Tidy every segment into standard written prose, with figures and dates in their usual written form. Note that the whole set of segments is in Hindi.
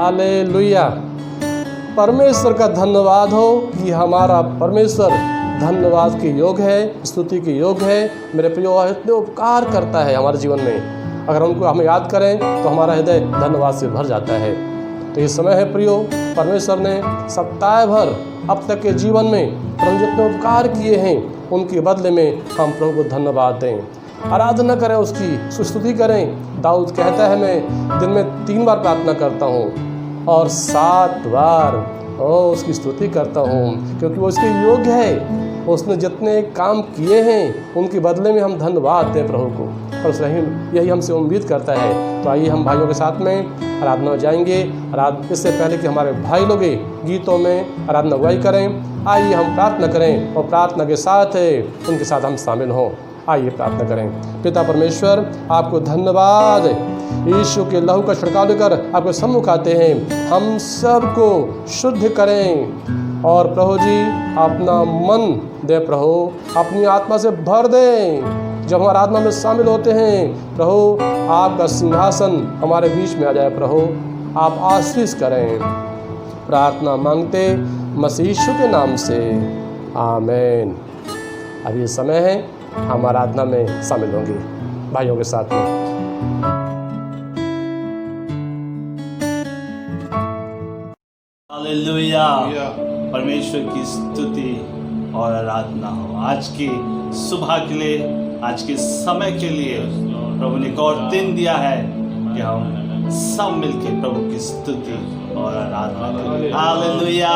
हालेलुया। परमेश्वर का धन्यवाद हो कि हमारा परमेश्वर धन्यवाद के योग्य है, स्तुति के योग्य है। मेरे प्रियो, इतने उपकार करता है हमारे जीवन में। अगर उनको हम याद करें तो हमारा हृदय धन्यवाद से भर जाता है। तो ये समय है प्रियो, परमेश्वर ने सप्ताह भर अब तक के जीवन में प्रभु जितने उपकार किए हैं उनके बदले में हम प्रभु को धन्यवाद दें, आराधना करें, उसकी स्तुति करें। दाऊद कहता है, मैं दिन में 3 बार प्रार्थना करता हूँ और 7 बार उसकी स्तुति करता हूँ, क्योंकि वो इसके योग्य है। उसने जितने काम किए हैं उनके बदले में हम धन्यवाद दें प्रभु को, और यही हमसे उम्मीद करता है। तो आइए हम भाइयों के साथ में आराधना में जाएंगे। इससे पहले कि हमारे भाई लोग गीतों में आराधना अगुवाई करें, आइए हम प्रार्थना करें और प्रार्थना के साथ उनके साथ हम शामिल हों। आइए प्रार्थना करें। पिता परमेश्वर, आपको धन्यवाद, यीशु के लहू का छिड़काव लेकर आपके सम्मुख आते हैं। हम सबको शुद्ध करें और प्रभु जी अपना मन दे, प्रभु अपनी आत्मा से भर दें। जब हम आराधना में शामिल होते हैं प्रभु, आपका सिंहासन हमारे बीच में आ जाए। प्रभु आप आशीष करें। प्रार्थना मांगते मसीह यीशु के नाम से, आमीन। अब ये समय है हम आराधना में शामिल होंगे भाइयों के साथ में। हालेलुया। परमेश्वर की स्तुति और आराधना हो। आज की सुबह के लिए, आज के समय के लिए प्रभु ने एक और दिन दिया है कि हम सब मिलकर प्रभु की स्तुति और आराधना करें। हालेलुया।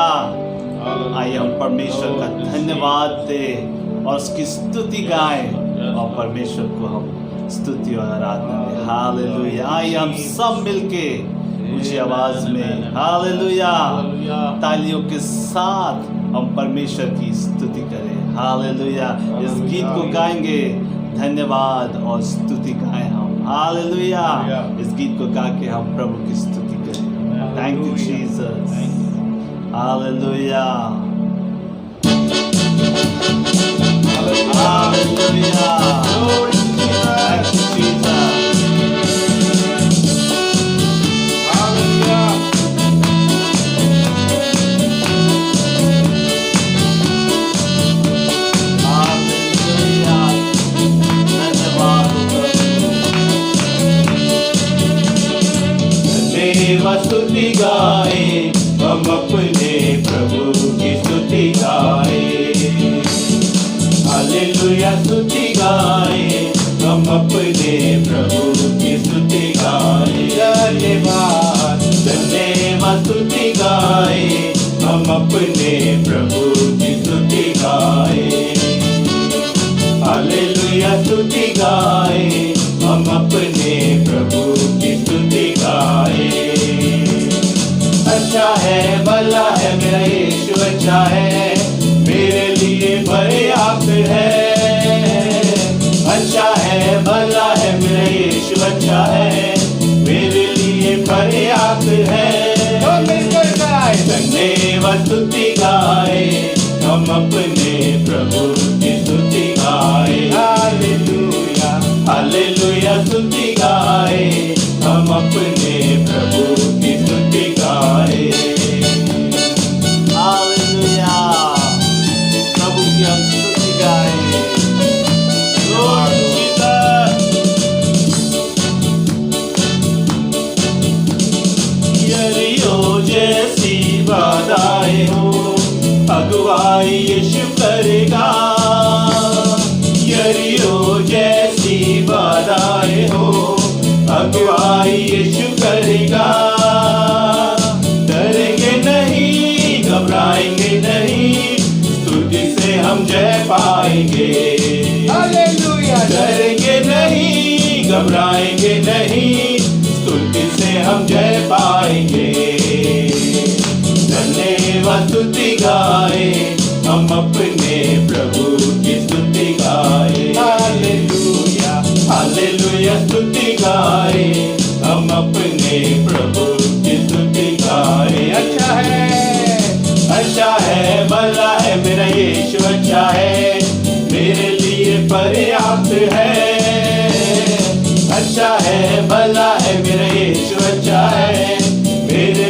आइए हम परमेश्वर का धन्यवाद दें और उसकी स्तुति गाएं और परमेश्वर को हम स्तुति और आराधना दें। हालेलुया। आइए हम सब मिलके ऊंची आवाज में हालेलुया तालियों के साथ हम परमेश्वर की स्तुति करें। हालेलुया। इस गीत को गाएंगे, धन्यवाद और स्तुति गाएं हम। हालेलुया। इस गीत को गा के हम प्रभु की स्तुति करें। Thank you Jesus. Hallelujah. Hallelujah. Thank you Jesus. स्तुति गाए हम अपने प्रभु की स्तुति गाए। हालेलुया। स्तुति गाए हम अपने प्रभु की स्तुति गाए। धन्यवाद धन्यवाद। स्तुति गाए हम अपने प्रभु की स्तुति गाए। हालेलुया। स्तुति गाए हम अपने प्रभु की स्तुति गाए। अच्छा है, भला है, मेरा यीशु अच्छा है, मेरे लिए पर्याप्त है। अच्छा है, भला है, मेरा यीशु अच्छा है, मेरे लिए पर्याप्त है। धन्यवाद। स्तुति गाए हम अपने प्रभु की स्तुति गाए। हालेलुया। हालेलुया। स्तुति गाए हम अपने प्रभु की स्तुति गाए। हालेलुया। प्रभु की हम स्तुति गाएं। Lord Jesus। यरीहो जैसी बाधाएं हो, अगुवाई यीशु करेगा। यरीहो जैसी बाधाएं हो, अगुवाई यीशु करेगा। डरेंगे नहीं, घबराएंगे नहीं, स्तुति से हम जय पाएंगे। हालेलुया। डरेंगे नहीं, घबराएंगे नहीं, स्तुति से हम जय पाएंगे। धन्यवाद। स्तुति गाए हम अपने प्रभु की स्तुति गाए। हालेलुया। हालेलुया। स्तुति गाए हम अपने प्रभु की स्तुति गाए। अच्छा है, भला है, मेरा यीशु अच्छा है, मेरे लिए पर्याप्त है। अच्छा है, भला है, मेरा यीशु अच्छा है, मेरे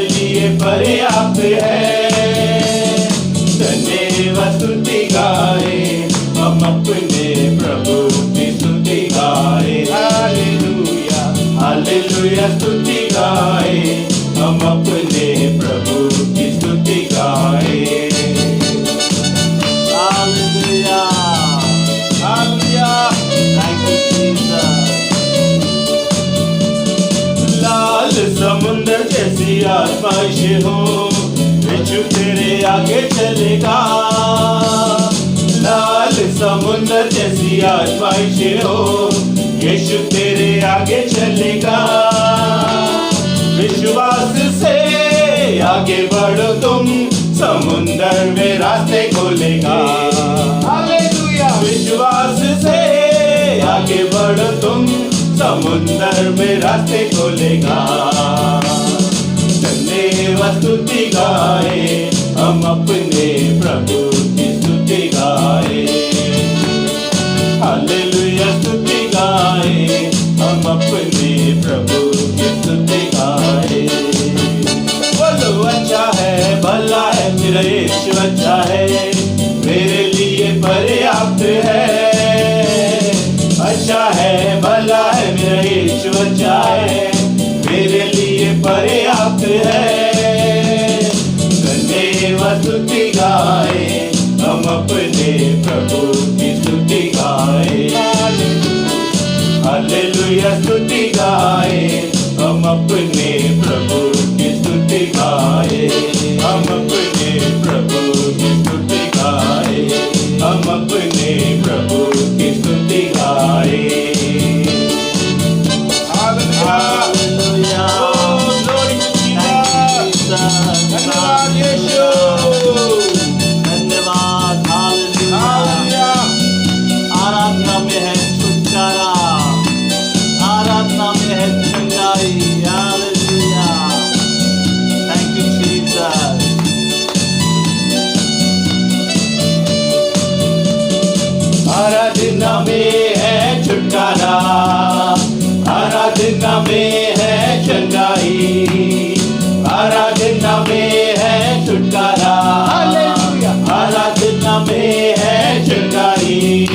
हालेलुया स्तुति गाए, हम अपने प्रभु की स्तुति गाए। Hallelujah, hallelujah. Thank you Jesus. लाल समुद्र जैसी आजमाइश हो, यीशु तेरे आगे चलेगा। लाल समुद्र जैसी आजमाइश हो, यीशु तेरे आगे चलेगा। विश्वास से आगे बढ़ो तुम, समुद्र में रास्ते खोलेगा। हालेलुया। विश्वास से आगे बढ़ो तुम, समुद्र में रास्ते खोलेगा। धन्यवाद स्तुति गाए, हम अपने प्रभु की स्तुति गाए। हालेलुया स्तुति गाए, हम अपने प्रभु की स्तुति गाए। बोलो अच्छा है, भला है, मेरा यीशु अच्छा है, मेरे लिए पर्याप्त है। अच्छा है, भला है, मेरा यीशु अच्छा है, मेरे लिए पर्याप्त है। धन्यवाद स्तुति गाए, हम अपने प्रभु की स्तुति गाए। हालेलुया स्तुति गाए, हम अपने प्रभु की स्तुति गाए। हम अपने प्रभु की स्तुति गाए, हम अपने प्रभु की स्तुति गाए। Hallelujah, Glory to thank you Jesus. Jesus. धन्यवाद यीशु। धन्यवाद, हालेलुया। हालेलुया। आराधना में है छुटकारा, आराधना में है चंगाई। Hallelujah, thank you Jesus. आराधना में है छुटकारा, आराधना में है चंगाई, आराधना में है छुटकारा। आराधना में है चंगाई,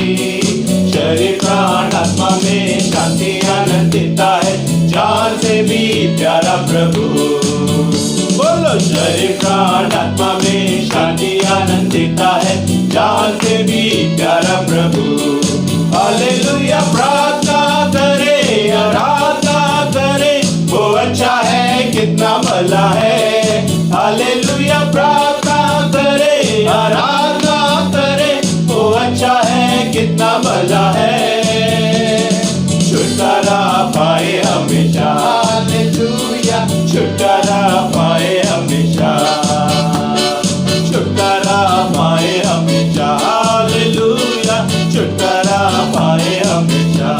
शरीर प्राण आत्मा में शांति आनंद देता है, जान से भी प्यारा प्रभु। बोलो शरीर प्राण आत्मा में शांति आनंद देता है, जान से भी प्यारा प्रभु। हालेलुया प्रार्थना करे, आराधना करे, वो अच्छा है, कितना भला है। हालेलुया प्रार्थना करे, आराधना करे, वो अच्छा है, कितना भला है। छुटकारा पाए हमेशा। हालेलुया छुटकारा पाए हमेशा, छुटकारा पाए हमेशा। हालेलुया छुटकारा पाए हमेशा।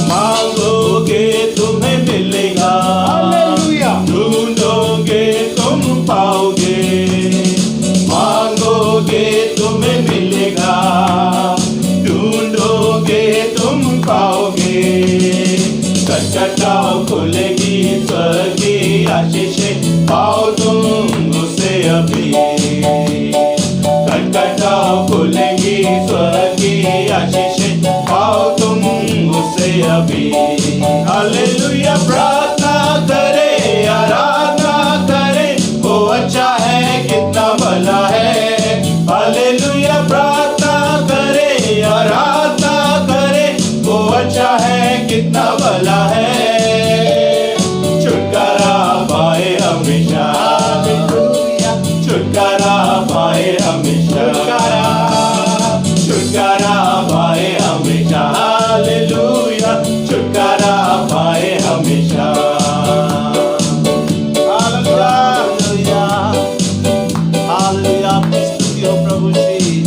मांगोगे तुम्हें मिलेगा। हालेलुया ढूंढोगे तुम पाओगे। मांगोगे तुम्हें मिलेगा, ढूंढोगे तुम पाओगे। खटखटाओ खुलेगी स्वर्ग की आशीषें, पाओ तुम उसे अभी। खटखटाओ खुलेगी स्वर्ग की आशीषें, पाओ तुम उसे अभी। हालेलुया प्रार्थना करे, आराधना करे, वो अच्छा है, कितना भला है। हालेलुया प्रार्थना करे, आराधना करे, वो अच्छा है, कितना भला है। छुटकारा पाए हमेशा। हालेलुया छुटकारा पाए हमेशा। छुटकारा पाए हमेशा। हालेलुया छुटकारा पाए हमेशा। हालेलुया, हालेलुया, आपकी स्तुति हो प्रभु जी।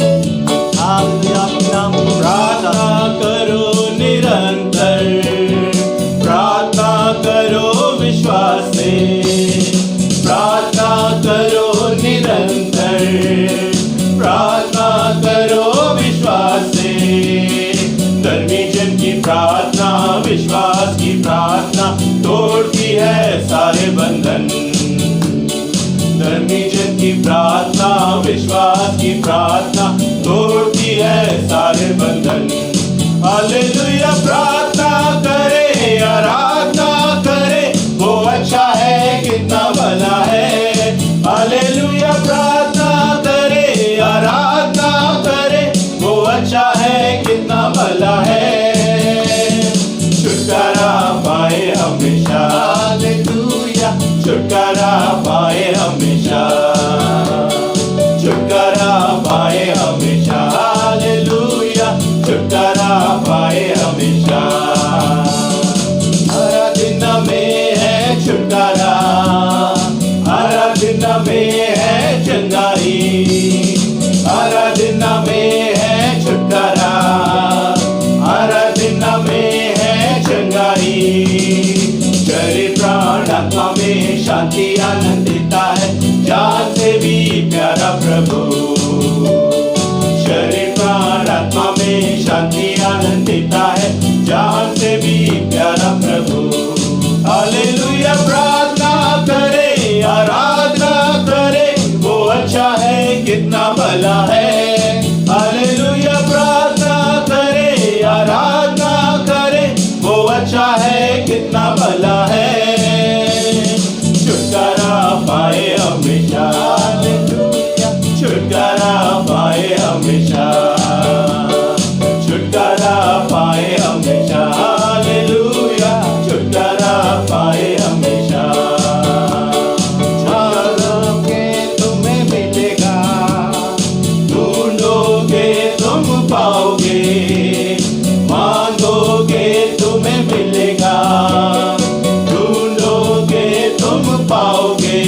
हालेलुया, आपके नाम को प्रार्थना करो निरंतर, प्रार्थना करो विश्वास से। प्रार्थना करो निरंतर, प्रार्थना करो विश्वास से। धर्मी जन की प्रार्थना, विश्वास की प्रार्थना तोड़ती है सारे बंधन। धर्मी जन की प्रार्थना, विश्वास की प्रार्थना तोड़ती है सारे बंधन। हालेलुया प्रार्थना करे, आत्मा में शांति आनंद देता है, जान से भी प्यारा प्रभु। शरीर प्राण आत्मा में शांति आनंद देता है, जान से भी प्यारा प्रभु। हालेलुया प्रार्थना करे, आराधना करे, वो अच्छा है कितना भला है। हालेलुया प्रार्थना करे, आराधना करे, वो अच्छा है कितना भला है। छुटकारा पाए हमेशा, हालेलुया छुटकारा पाए हमेशा, छुटकारा पाए हमेशा, हालेलुया छुटकारा पाए हमेशा। मांगोगे तुम्हें मिलेगा, ढूंढोगे तुम पाओगे, मांगोगे तुम्हें मिलेगा, ढूंढोगे तुम पाओगे।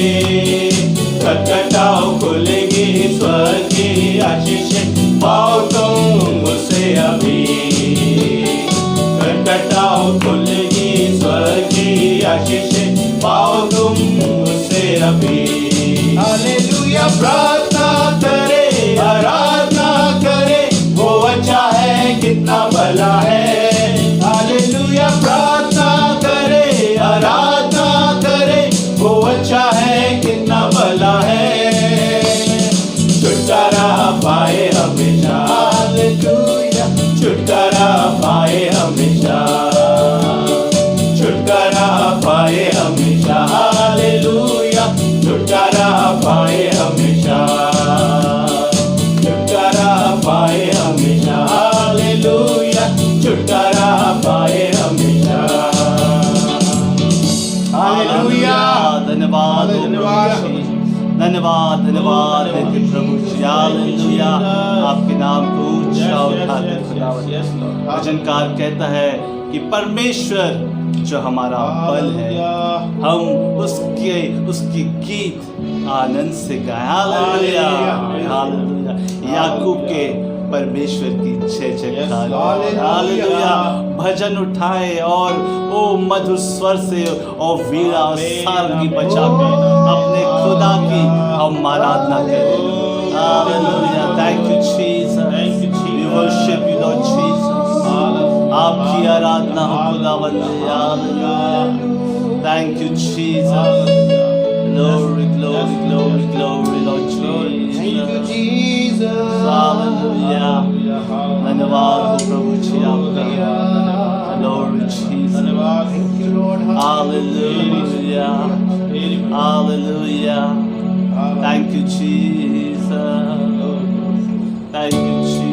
खटखटाओ खुलेगी स्वर्ग की आशीषें, पाओ तुम उसे अभी। खटखटाओ खुलेगी स्वर्ग की आशीषें, पाओ तुम उसे अभी। हालेलुया प्रार्थना करे, आराधना करे, वो अच्छा है कितना भला है। हालेलुया प्रार्थना करे, आराधना करे, वो अच्छा है कितना भला है। छुटकारा पाए हमेशा, हालेलुया छुटकारा पाए हमेशा, छुटकारा पाए हमेशा, हालेलुया छुटकारा पाए हमेशा, छुटकारा पाए हमेशा, हालेलुया छुटकारा पाए हमेशा। हालेलुया धन्यवाद धन्यवाद धन्यवाद प्रभु जी, हालेलुया आपके नाम को ऊंचा उठाते खुदावंद। वचनकार कहता है कि परमेश्वर जो हमारा बल है, हम उसकी गीत आनंद से गाएं। हालेलुया हालेलुया याकूब के परमेश्वर की जय जयकार, हालेलुया भजन उठाए और ओ मधुर स्वर से और वीणा और सारंगी बजा के अपने खुदा की हम आराधना करें। Hallelujah thank you Jesus, we worship you Lord Jesus, आपकी आराधना हो खुदावंद। Hallelujah thank you Jesus, glory glory glory glory Lord Jesus. Hallelujah धन्यवाद हो प्रभु जी आपका, glory Jesus. Hallelujah hallelujah thank you Jesus, thank you Jesus.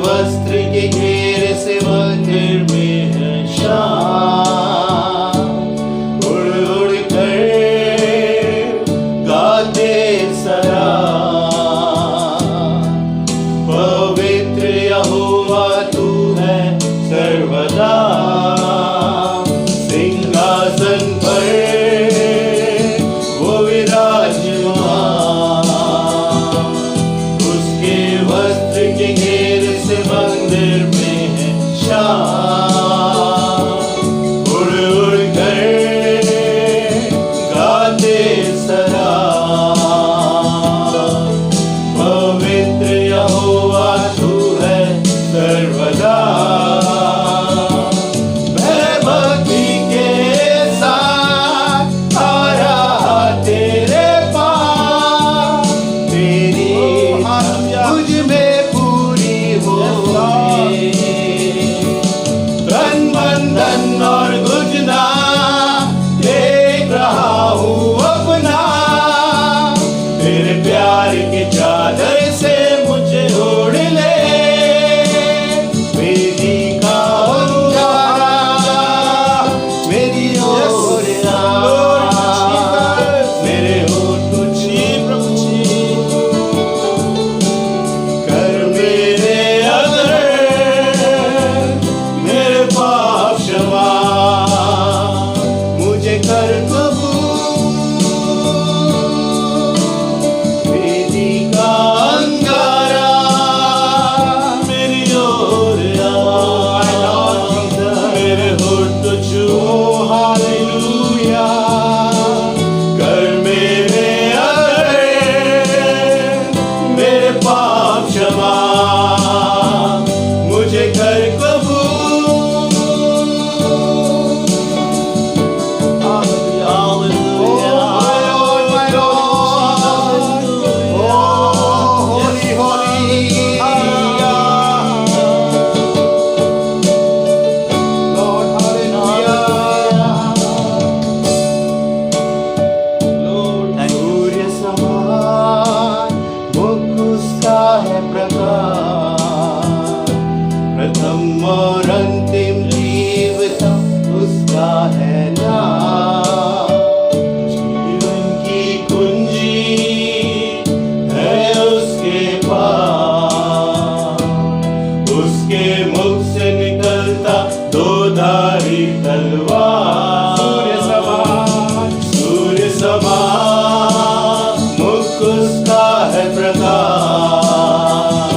वस्त्र के घेर से मंदिर में है शान, उड़ उड़ कर गाते सदा, पवित्र यहोवा तू है सर्वदा। सिंहासन पर वो विराजमान, उसके वस्त्र के घेर से मंदिर में है शान, उड़ उड़ कर गाते सदा, पवित्र यहोवा तू है सर्वदा। मैं भक्ति के साथ आ रहा तेरे पास, तेरी मुझ में पूरी हो, तन मन धन प्रथम और अंतिम जीवता उसका है नाम। जीवन की कुंजी है उसके पास, उसके मुख से निकलता दो धारी तलवार। सूर्य समान मुख उसका है प्रकाश,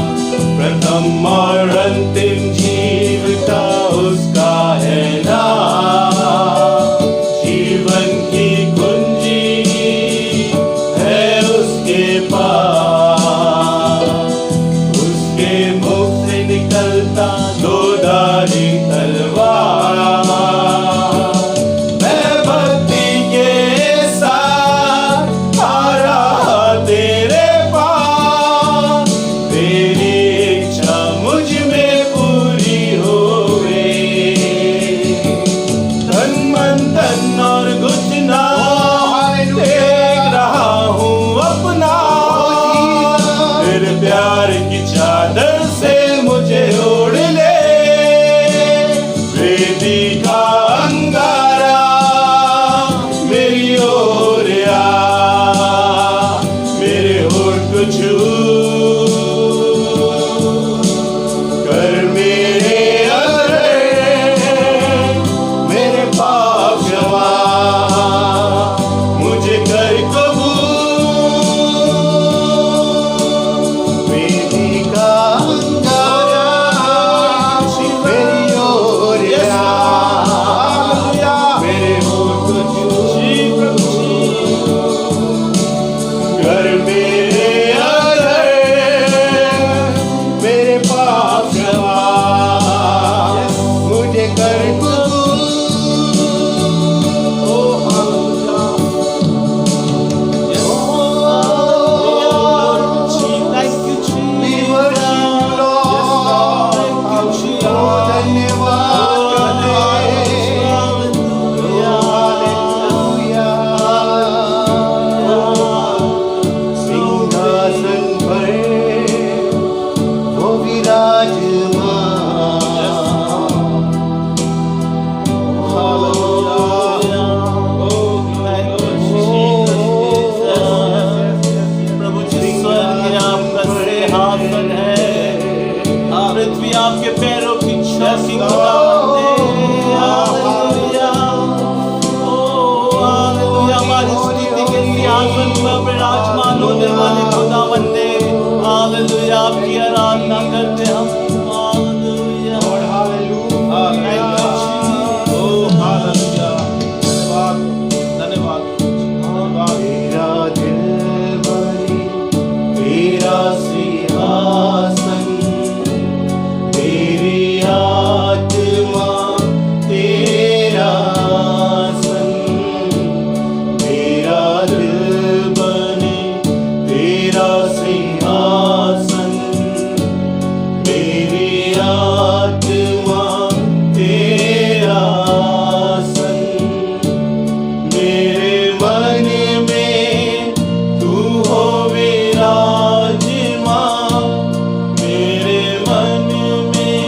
प्रथम और अंतिम जीवता उसका है नाम। जीवन की कुंजी है उसके पास, उसके मुख से निकलता दो धारी तलवार। मैं भक्ति के साथ आ रहा तेरे पास, तेरी इच्छा मुझ में पूरी होवे। तन मन धन और घुटना देख रहा हूँ अपना, तेरे प्यार की चादर से मुझे ओढ़ ले। वेदी का अंगारा मेरी ओर आ, मेरे होठ को छू कर मेरे अंदर मेरे पाप क्षमा, मुझे कर कबूल। वेदी का अंगारा मेरी ओर आ, मेरे होठ को छू कर मेरे अंदर मेरे पाप क्षमा, मुझे कर कबूल। We worship Lord, धन्यवाद करते हैं। सिंहासन पर वो विराजमान, प्रभु जी स्वर्ग आपका सिंहासन है, पृथ्वी आपके पैरों की चौकी खुदावंद है। हालेलुया, ओ हालेलुया, हमारी स्तुति के सिंहासन पर विराजमान होने वाले खुदावंद है। हालेलुया, आपकी आराधना करते हम। हालेलुया, थैंक यू जी। ओ हालेलुया, धन्यवाद धन्यवाद। तेरा दिल बनी तेरा सिंहासन, मेरी आत्मा तेरा आसन। मेरा दिल बने तेरा सिंहासन, मेरी आत्मा तेरा आसन। मेरे मन में तू हो विराजमान, मेरे मन में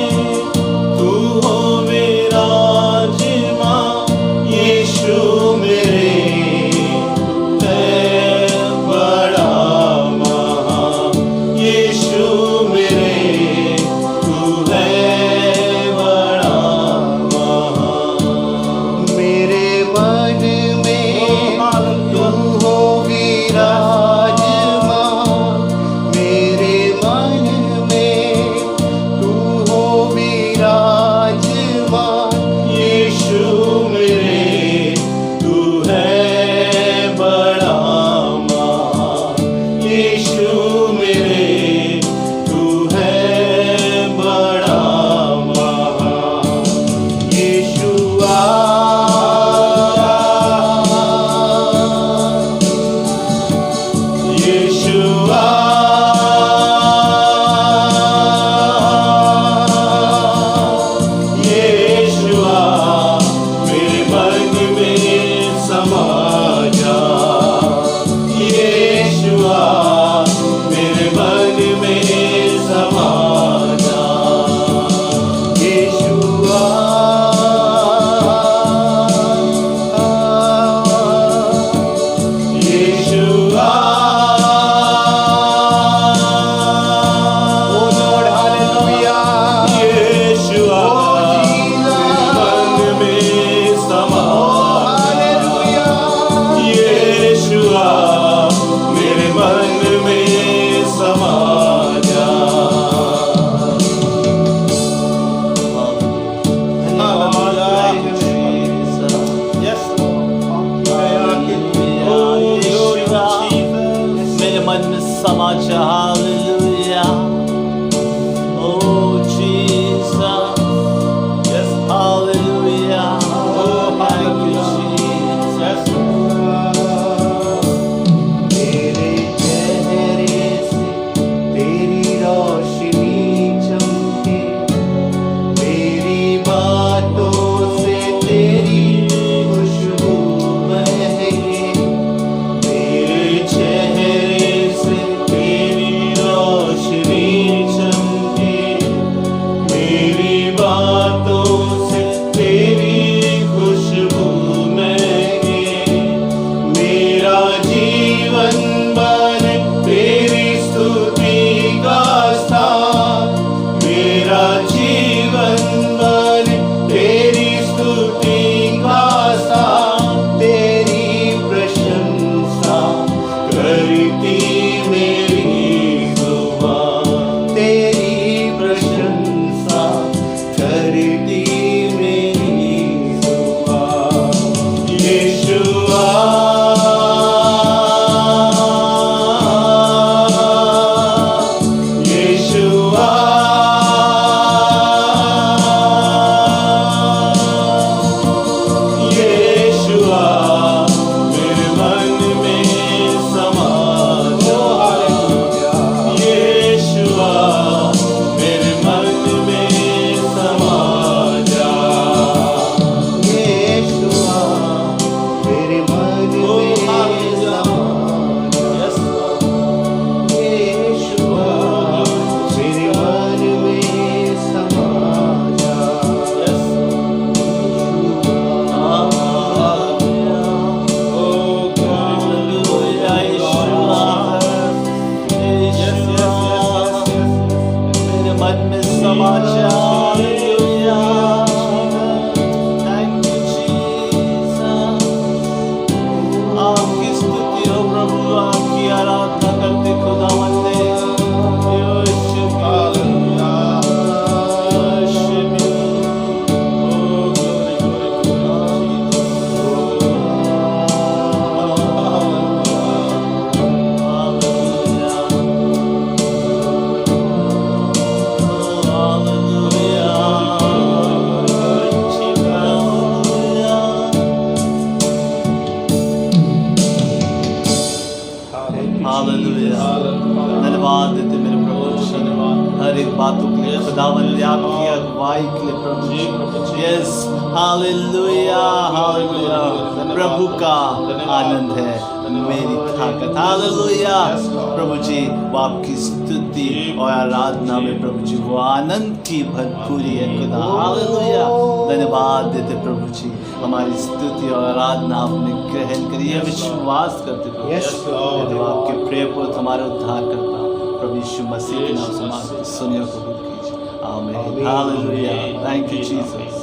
समाचार। Thank you Jesus. आपकी स्तुति हो प्रभु, आपकी आराधना करते खुदावंद। धन्यवाद देते मेरे प्रभु, हर एक बातों के लिए खुदावंद, आपकी अगुवाई के लिए प्रभु। Yes, hallelujah, hallelujah. प्रभु का आनंद है मेरी ताकत। हालेलुया प्रभु जी, वो आपकी स्तुति और आराधना में प्रभु जी वो आनंद की भरपूरी है खुदा। हालेलुया, धन्यवाद देते प्रभु जी, हमारी स्तुति और आराधना आपने ग्रहण करी है, विश्वास करते प्रभु। आपके प्रिय पुत्र हमारे उद्धार करता प्रभु यीशु मसीह के नाम से सुनिए कबूल कीजिए। आमीन। Hallelujah, thank you Jesus.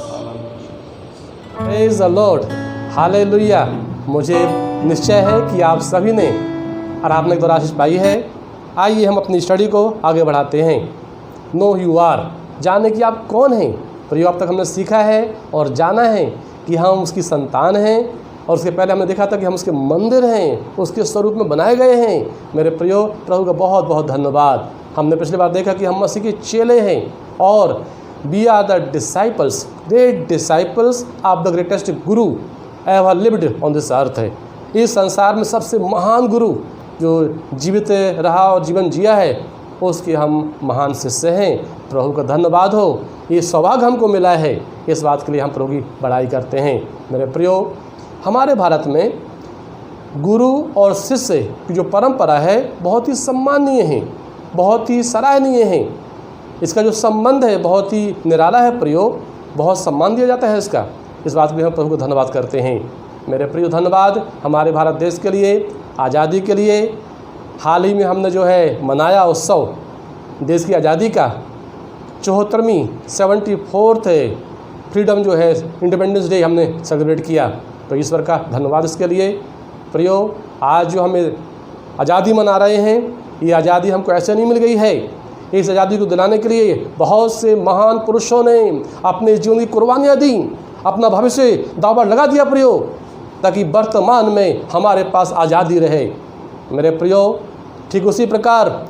Praise the Lord, hallelujah. मुझे निश्चय है कि आप सभी ने और आपने एक दो आशीष पाई है। आइए हम अपनी स्टडी को आगे बढ़ाते हैं। नो यू आर, जाने कि आप कौन हैं। पर अब तक हमने सीखा है और जाना है कि हम उसकी संतान हैं, और उसके पहले हमने देखा था कि हम उसके मंदिर हैं, उसके स्वरूप में बनाए गए हैं। मेरे प्रियो, प्रभु का बहुत बहुत धन्यवाद। हमने पिछली बार देखा कि हम मसीह के चेले हैं और we are the disciples, great disciples of the greatest guru ever lived on this earth है। इस संसार में सबसे महान गुरु जो जीवित रहा और जीवन जिया है, उसके हम महान शिष्य हैं। प्रभु का धन्यवाद हो, ये सौभाग्य हमको मिला है। इस बात के लिए हम प्रभु की बड़ाई करते हैं। मेरे प्रियो, हमारे भारत में गुरु और शिष्य की जो परंपरा है बहुत ही सम्माननीय है, बहुत ही सराहनीय है। इसका जो संबंध है बहुत ही निराला है प्रियो, बहुत सम्मान दिया जाता है इसका। इस बात के लिए हम प्रभु को धन्यवाद करते हैं। मेरे प्रियो, धन्यवाद हमारे भारत देश के लिए, आज़ादी के लिए। हाल ही में हमने जो है मनाया उत्सव देश की आज़ादी का, 74वीं 74th फ्रीडम जो है इंडिपेंडेंस डे हमने सेलिब्रेट किया। तो ईश्वर का धन्यवाद इसके लिए। प्रियो, आज जो हमें आज़ादी मना रहे हैं, ये आज़ादी हमको ऐसे नहीं मिल गई है। इस आज़ादी को दिलाने के लिए बहुत से महान पुरुषों ने अपने जीवन की कुर्बानियाँ दी, अपना भविष्य दांव लगा दिया प्रियो, ताकि वर्तमान में हमारे पास आज़ादी रहे। मेरे प्रियो, ठीक उसी प्रकार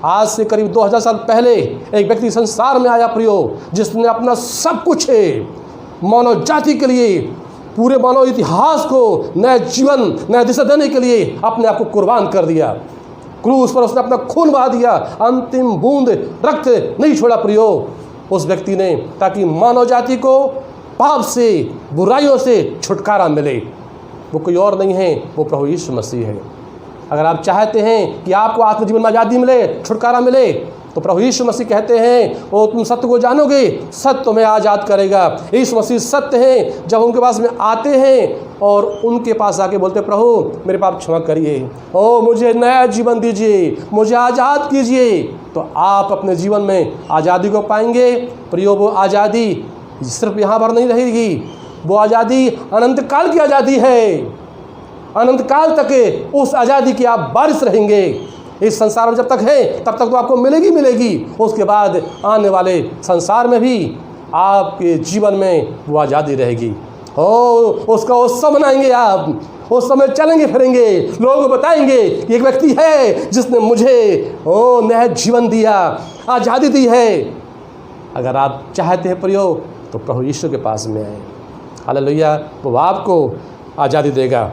आज से करीब 2000 साल पहले एक व्यक्ति संसार में आया प्रियो, जिसने अपना सब कुछ मानव जाति के लिए, पूरे मानव इतिहास को नया जीवन, नया दिशा देने के लिए अपने आप को कुर्बान कर दिया। क्रूस पर उसने अपना खून बहा दिया, अंतिम बूंद रक्त नहीं छोड़ा प्रियो उस व्यक्ति ने, ताकि मानव जाति को पाप से, बुराइयों से छुटकारा मिले। वो कोई और नहीं है, वो प्रभु यीशु मसीह है। अगर आप चाहते हैं कि आपको आत्मजीवन में आज़ादी मिले, छुटकारा मिले, तो प्रभु यीशु मसीह कहते हैं वो तुम सत्य को जानोगे, सत्य तुम्हें आज़ाद करेगा। यीशु मसीह सत्य हैं। जब उनके पास में आते हैं और उनके पास आके बोलते प्रभु मेरे पाप क्षमा करिए, ओ मुझे नया जीवन दीजिए, मुझे आज़ाद कीजिए, तो आप अपने जीवन में आज़ादी को पाएंगे। प्रियो, वो आज़ादी सिर्फ यहाँ पर नहीं रहेगी, वो आज़ादी अनंत काल की आज़ादी है। अनंत काल तक उस आज़ादी की आप वारिस रहेंगे। इस संसार में जब तक है तब तक तो आपको मिलेगी। उसके बाद आने वाले संसार में भी आपके जीवन में वो आज़ादी रहेगी। उसका उत्सव मनाएंगे आप, उस समय चलेंगे फिरेंगे, लोग बताएंगे कि एक व्यक्ति है जिसने मुझे नया जीवन दिया, आज़ादी दी है। अगर आप चाहते हैं प्रियो, तो प्रभु यीशु के पास में आए। हालेलुया, वो आपको आज़ादी देगा।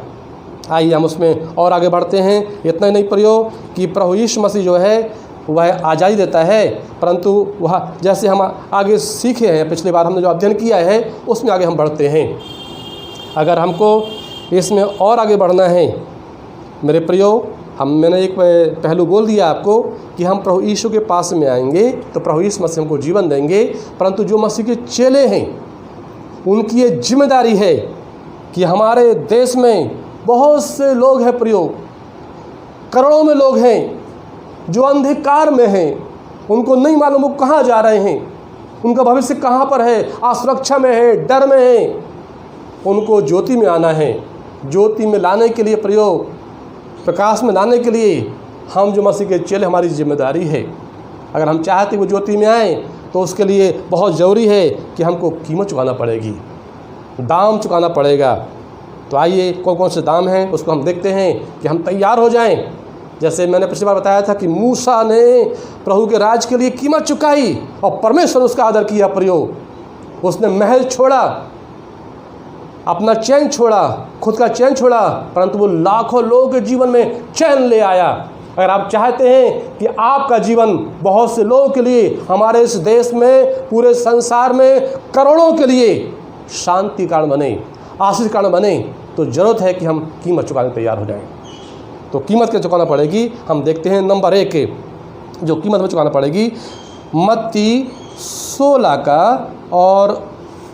आइए हम उसमें और आगे बढ़ते हैं। इतना ही नहीं प्रियो कि प्रभु यीशु मसीह जो है वह आज़ादी देता है, परंतु वह जैसे हम आगे सीखे हैं, पिछली बार हमने जो अध्ययन किया है उसमें आगे हम बढ़ते हैं। अगर हमको इसमें और आगे बढ़ना है मेरे प्रियो, मैंने एक पहलू बोल दिया आपको कि हम प्रभु यीशु के पास में आएंगे तो प्रभु यीशु मसीह हमको जीवन देंगे, परंतु जो मसीह के चेले हैं उनकी ये जिम्मेदारी है कि हमारे देश में बहुत से लोग हैं प्रियो, करोड़ों में लोग हैं जो अंधकार में हैं, उनको नहीं मालूम वो कहाँ जा रहे हैं। उनका भविष्य कहाँ पर है, असुरक्षा में है, डर में है। उनको ज्योति में आना है। ज्योति में लाने के लिए प्रयोग, प्रकाश में लाने के लिए हम जो मसीह के चेले, हमारी जिम्मेदारी है। अगर हम चाहते वो ज्योति में आए तो उसके लिए बहुत ज़रूरी है कि हमको कीमत चुकाना पड़ेगी, दाम चुकाना पड़ेगा। तो आइए कौन कौन से दाम हैं उसको हम देखते हैं कि हम तैयार हो जाएं। जैसे मैंने पिछली बार बताया था कि मूसा ने प्रभु के राज के लिए कीमत चुकाई और परमेश्वर उसका आदर किया प्रयोग। उसने महल छोड़ा, अपना चैन छोड़ा, खुद का चैन छोड़ा, परंतु वो लाखों लोगों के जीवन में चैन ले आया। अगर आप चाहते हैं कि आपका जीवन बहुत से लोगों के लिए, हमारे इस देश में, पूरे संसार में करोड़ों के लिए शांति कारण बने, आशीष कारण बने, तो ज़रूरत है कि हम कीमत चुकाने तैयार हो जाएं। तो कीमत क्या चुकाना पड़ेगी, हम देखते हैं। नंबर 1 जो कीमत हमें चुकाना पड़ेगी, मत्ती 16 का और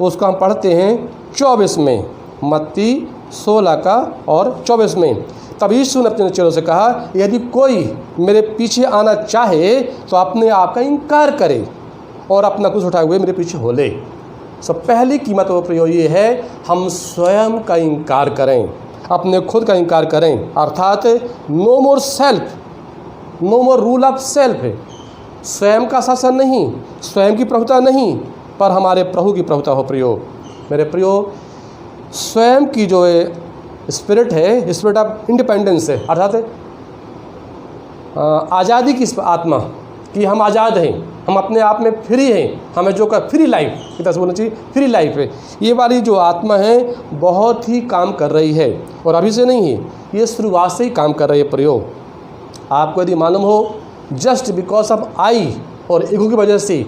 उसका हम पढ़ते हैं 24 में। मत्ती 16 का और 24 में। तब यीशु ने अपने चेलों से कहा, यदि कोई मेरे पीछे आना चाहे तो अपने आप का इनकार करे और अपना क्रूस उठाए हुए मेरे पीछे हो ले। सब पहली कीमत वो प्रयोग ये है, हम स्वयं का इनकार करें, अपने खुद का इनकार करें। अर्थात no more self, no more rule of self. स्वयं का शासन नहीं, स्वयं की प्रभुता नहीं, पर हमारे प्रभु की प्रभुता हो प्रयोग। मेरे प्रयोग, स्वयं की जो स्पिरिट है, स्पिरिट ऑफ इंडिपेंडेंस है, अर्थात आज़ादी की आत्मा, कि हम आज़ाद हैं, हम अपने आप में फ्री हैं, हमें जो कर फ्री लाइफ की तरह से बोलना चाहिए, फ्री लाइफ है। ये वाली जो आत्मा है बहुत ही काम कर रही है और अभी से नहीं है, ये शुरुआत से ही काम कर रही है प्रयोग। आपको यदि मालूम हो, जस्ट बिकॉज ऑफ आई और ईगो की वजह से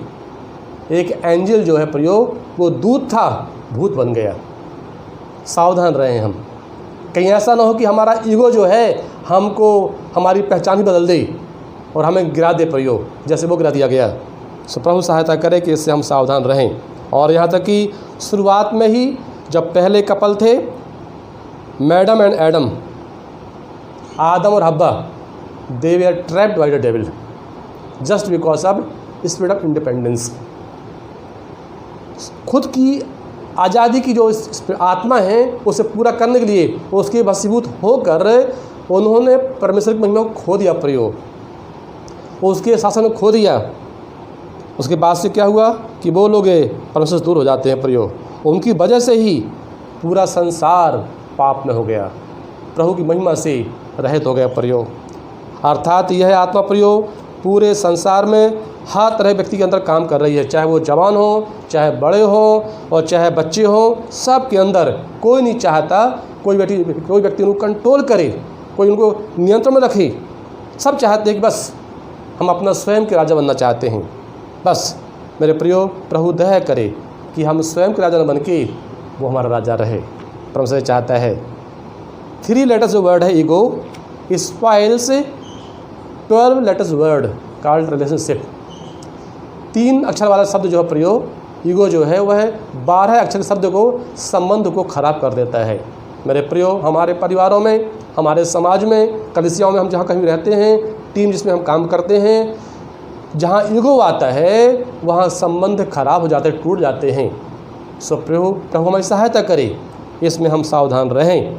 एक एंजल जो है प्रयोग, वो दूत था, भूत बन गया। सावधान रहें हम, कहीं ऐसा ना हो कि हमारा ईगो जो है हमको हमारी पहचान ही बदल दे और हमें गिरा दे प्रयोग, जैसे वो गिरा दिया गया। सो प्रभु सहायता करे कि इससे हम सावधान रहें। और यहाँ तक कि शुरुआत में ही जब पहले कपल थे, मैडम एंड एडम, आदम और हब्बा, they were trapped by the devil just because of spirit of independence. खुद की आज़ादी की जो आत्मा है उसे पूरा करने के लिए उसके वशीभूत होकर उन्होंने परमेश्वर की महिमा को खो दिया प्रयोग, उसके शासन को खो दिया। उसके बाद से क्या हुआ कि वो लोग परमेश्वर से दूर हो जाते हैं प्रयोग। उनकी वजह से ही पूरा संसार पाप में हो गया, प्रभु की महिमा से रहित हो गया प्रयोग। अर्थात यह आत्मा प्रयोग पूरे संसार में हर तरह व्यक्ति के अंदर काम कर रही है, चाहे वो जवान हो, चाहे बड़े हो और चाहे बच्चे हो, सब के अंदर। कोई नहीं चाहता कोई व्यक्ति उनको कंट्रोल करे, कोई उनको नियंत्रण में रखे। सब चाहते हैं कि बस हम अपना स्वयं के राजा बनना चाहते हैं। बस मेरे प्रियो, प्रभु दया करे कि हम स्वयं के राजा न बन के वो हमारा राजा रहे। परमेश्वर चाहता है। 3 लेटर्स वर्ड है ego, spoils 12 letters word called relationship. 3 अक्षर वाला शब्द जो है प्रयोग, ईगो जो है वह 12 अक्षर शब्द को, संबंध को खराब कर देता है। मेरे प्रियो, हमारे परिवारों में, हमारे समाज में, कलीसियाओं में, हम जहाँ कहीं रहते हैं, टीम जिसमें हम काम करते हैं, जहाँ ईगो आता है वहाँ संबंध खराब हो जाते हैं, टूट जाते हैं। सो प्रभु हमारी सहायता करे, इसमें हम सावधान रहें,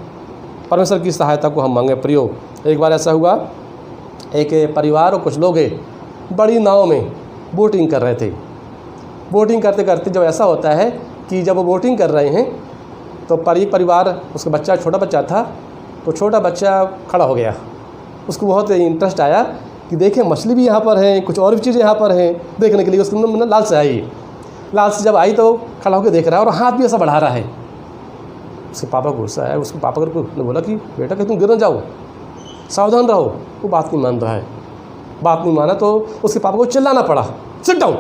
परमेश्वर की सहायता को हम मांगे। प्रियो, एक बार ऐसा हुआ, एक परिवार और कुछ लोग बड़ी नाव में बोटिंग कर रहे थे। बोटिंग करते करते जब ऐसा होता है कि जब वो बोटिंग कर रहे हैं तो परिवार, उसका बच्चा, छोटा बच्चा था, तो छोटा बच्चा खड़ा हो गया। उसको बहुत इंटरेस्ट आया कि देखें मछली भी यहाँ पर है, कुछ और भी चीज़ें यहाँ पर हैं देखने के लिए। उसको मतलब लालच आई। लालच जब आई तो खड़ा होकर देख रहा है और हाथ भी ऐसा बढ़ा रहा है। उसके पापा को गुस्सा आया। उसके पापा को बोला कि बेटा कहीं तुम गिर न जाओ, सावधान रहो। वो बात नहीं मान रहा है। बात नहीं माना तो उसके पापा को चिल्लाना पड़ा, सिट डाउन,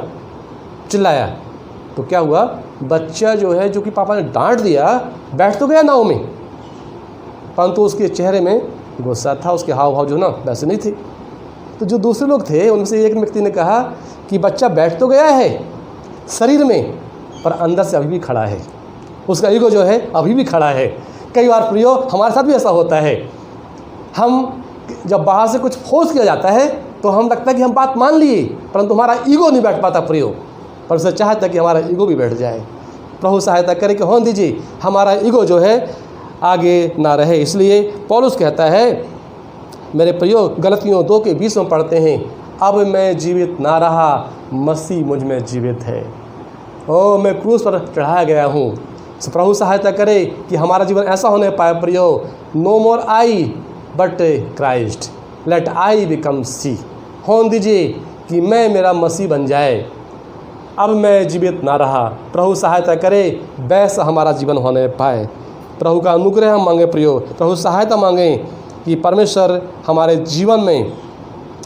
चिल्लाया। तो क्या हुआ, बच्चा जो है, जो कि पापा ने डांट दिया, बैठ तो गया नाव में, परंतु उसके चेहरे में गुस्सा था, उसके हाव भाव जो ना वैसे नहीं थे। तो जो दूसरे लोग थे उनमें से एक व्यक्ति ने कहा कि बच्चा बैठ तो गया है शरीर में, पर अंदर से अभी भी खड़ा है, उसका ईगो जो है अभी भी खड़ा है। कई बार प्रियो, हमारे साथ भी ऐसा होता है। हम जब बाहर से कुछ फोर्स किया जाता है तो हम लगता है कि हम बात मान लिए, परंतु हमारा ईगो नहीं बैठ पाता प्रियो। परमेश्वर चाहता है कि हमारा ईगो भी बैठ जाए। प्रभु सहायता करे कि होने दीजिए हमारा ईगो जो है आगे ना रहे। इसलिए पौलुस कहता है, मेरे प्रियो, गलतियों 2:20 में पढ़ते हैं, अब मैं जीवित ना रहा, मसीह मुझ में जीवित है। ओ मैं क्रूस पर चढ़ाया गया हूँ। तो प्रभु सहायता करे कि हमारा जीवन ऐसा होने पाए प्रियो, no more I but Christ, let I become see. होने दीजिए कि मैं मेरा मसीह बन जाए, अब मैं जीवित ना रहा। प्रभु सहायता करे वैसा हमारा जीवन होने पाए। प्रभु का अनुग्रह हम मांगे प्रियो, प्रभु सहायता मांगें कि परमेश्वर हमारे जीवन में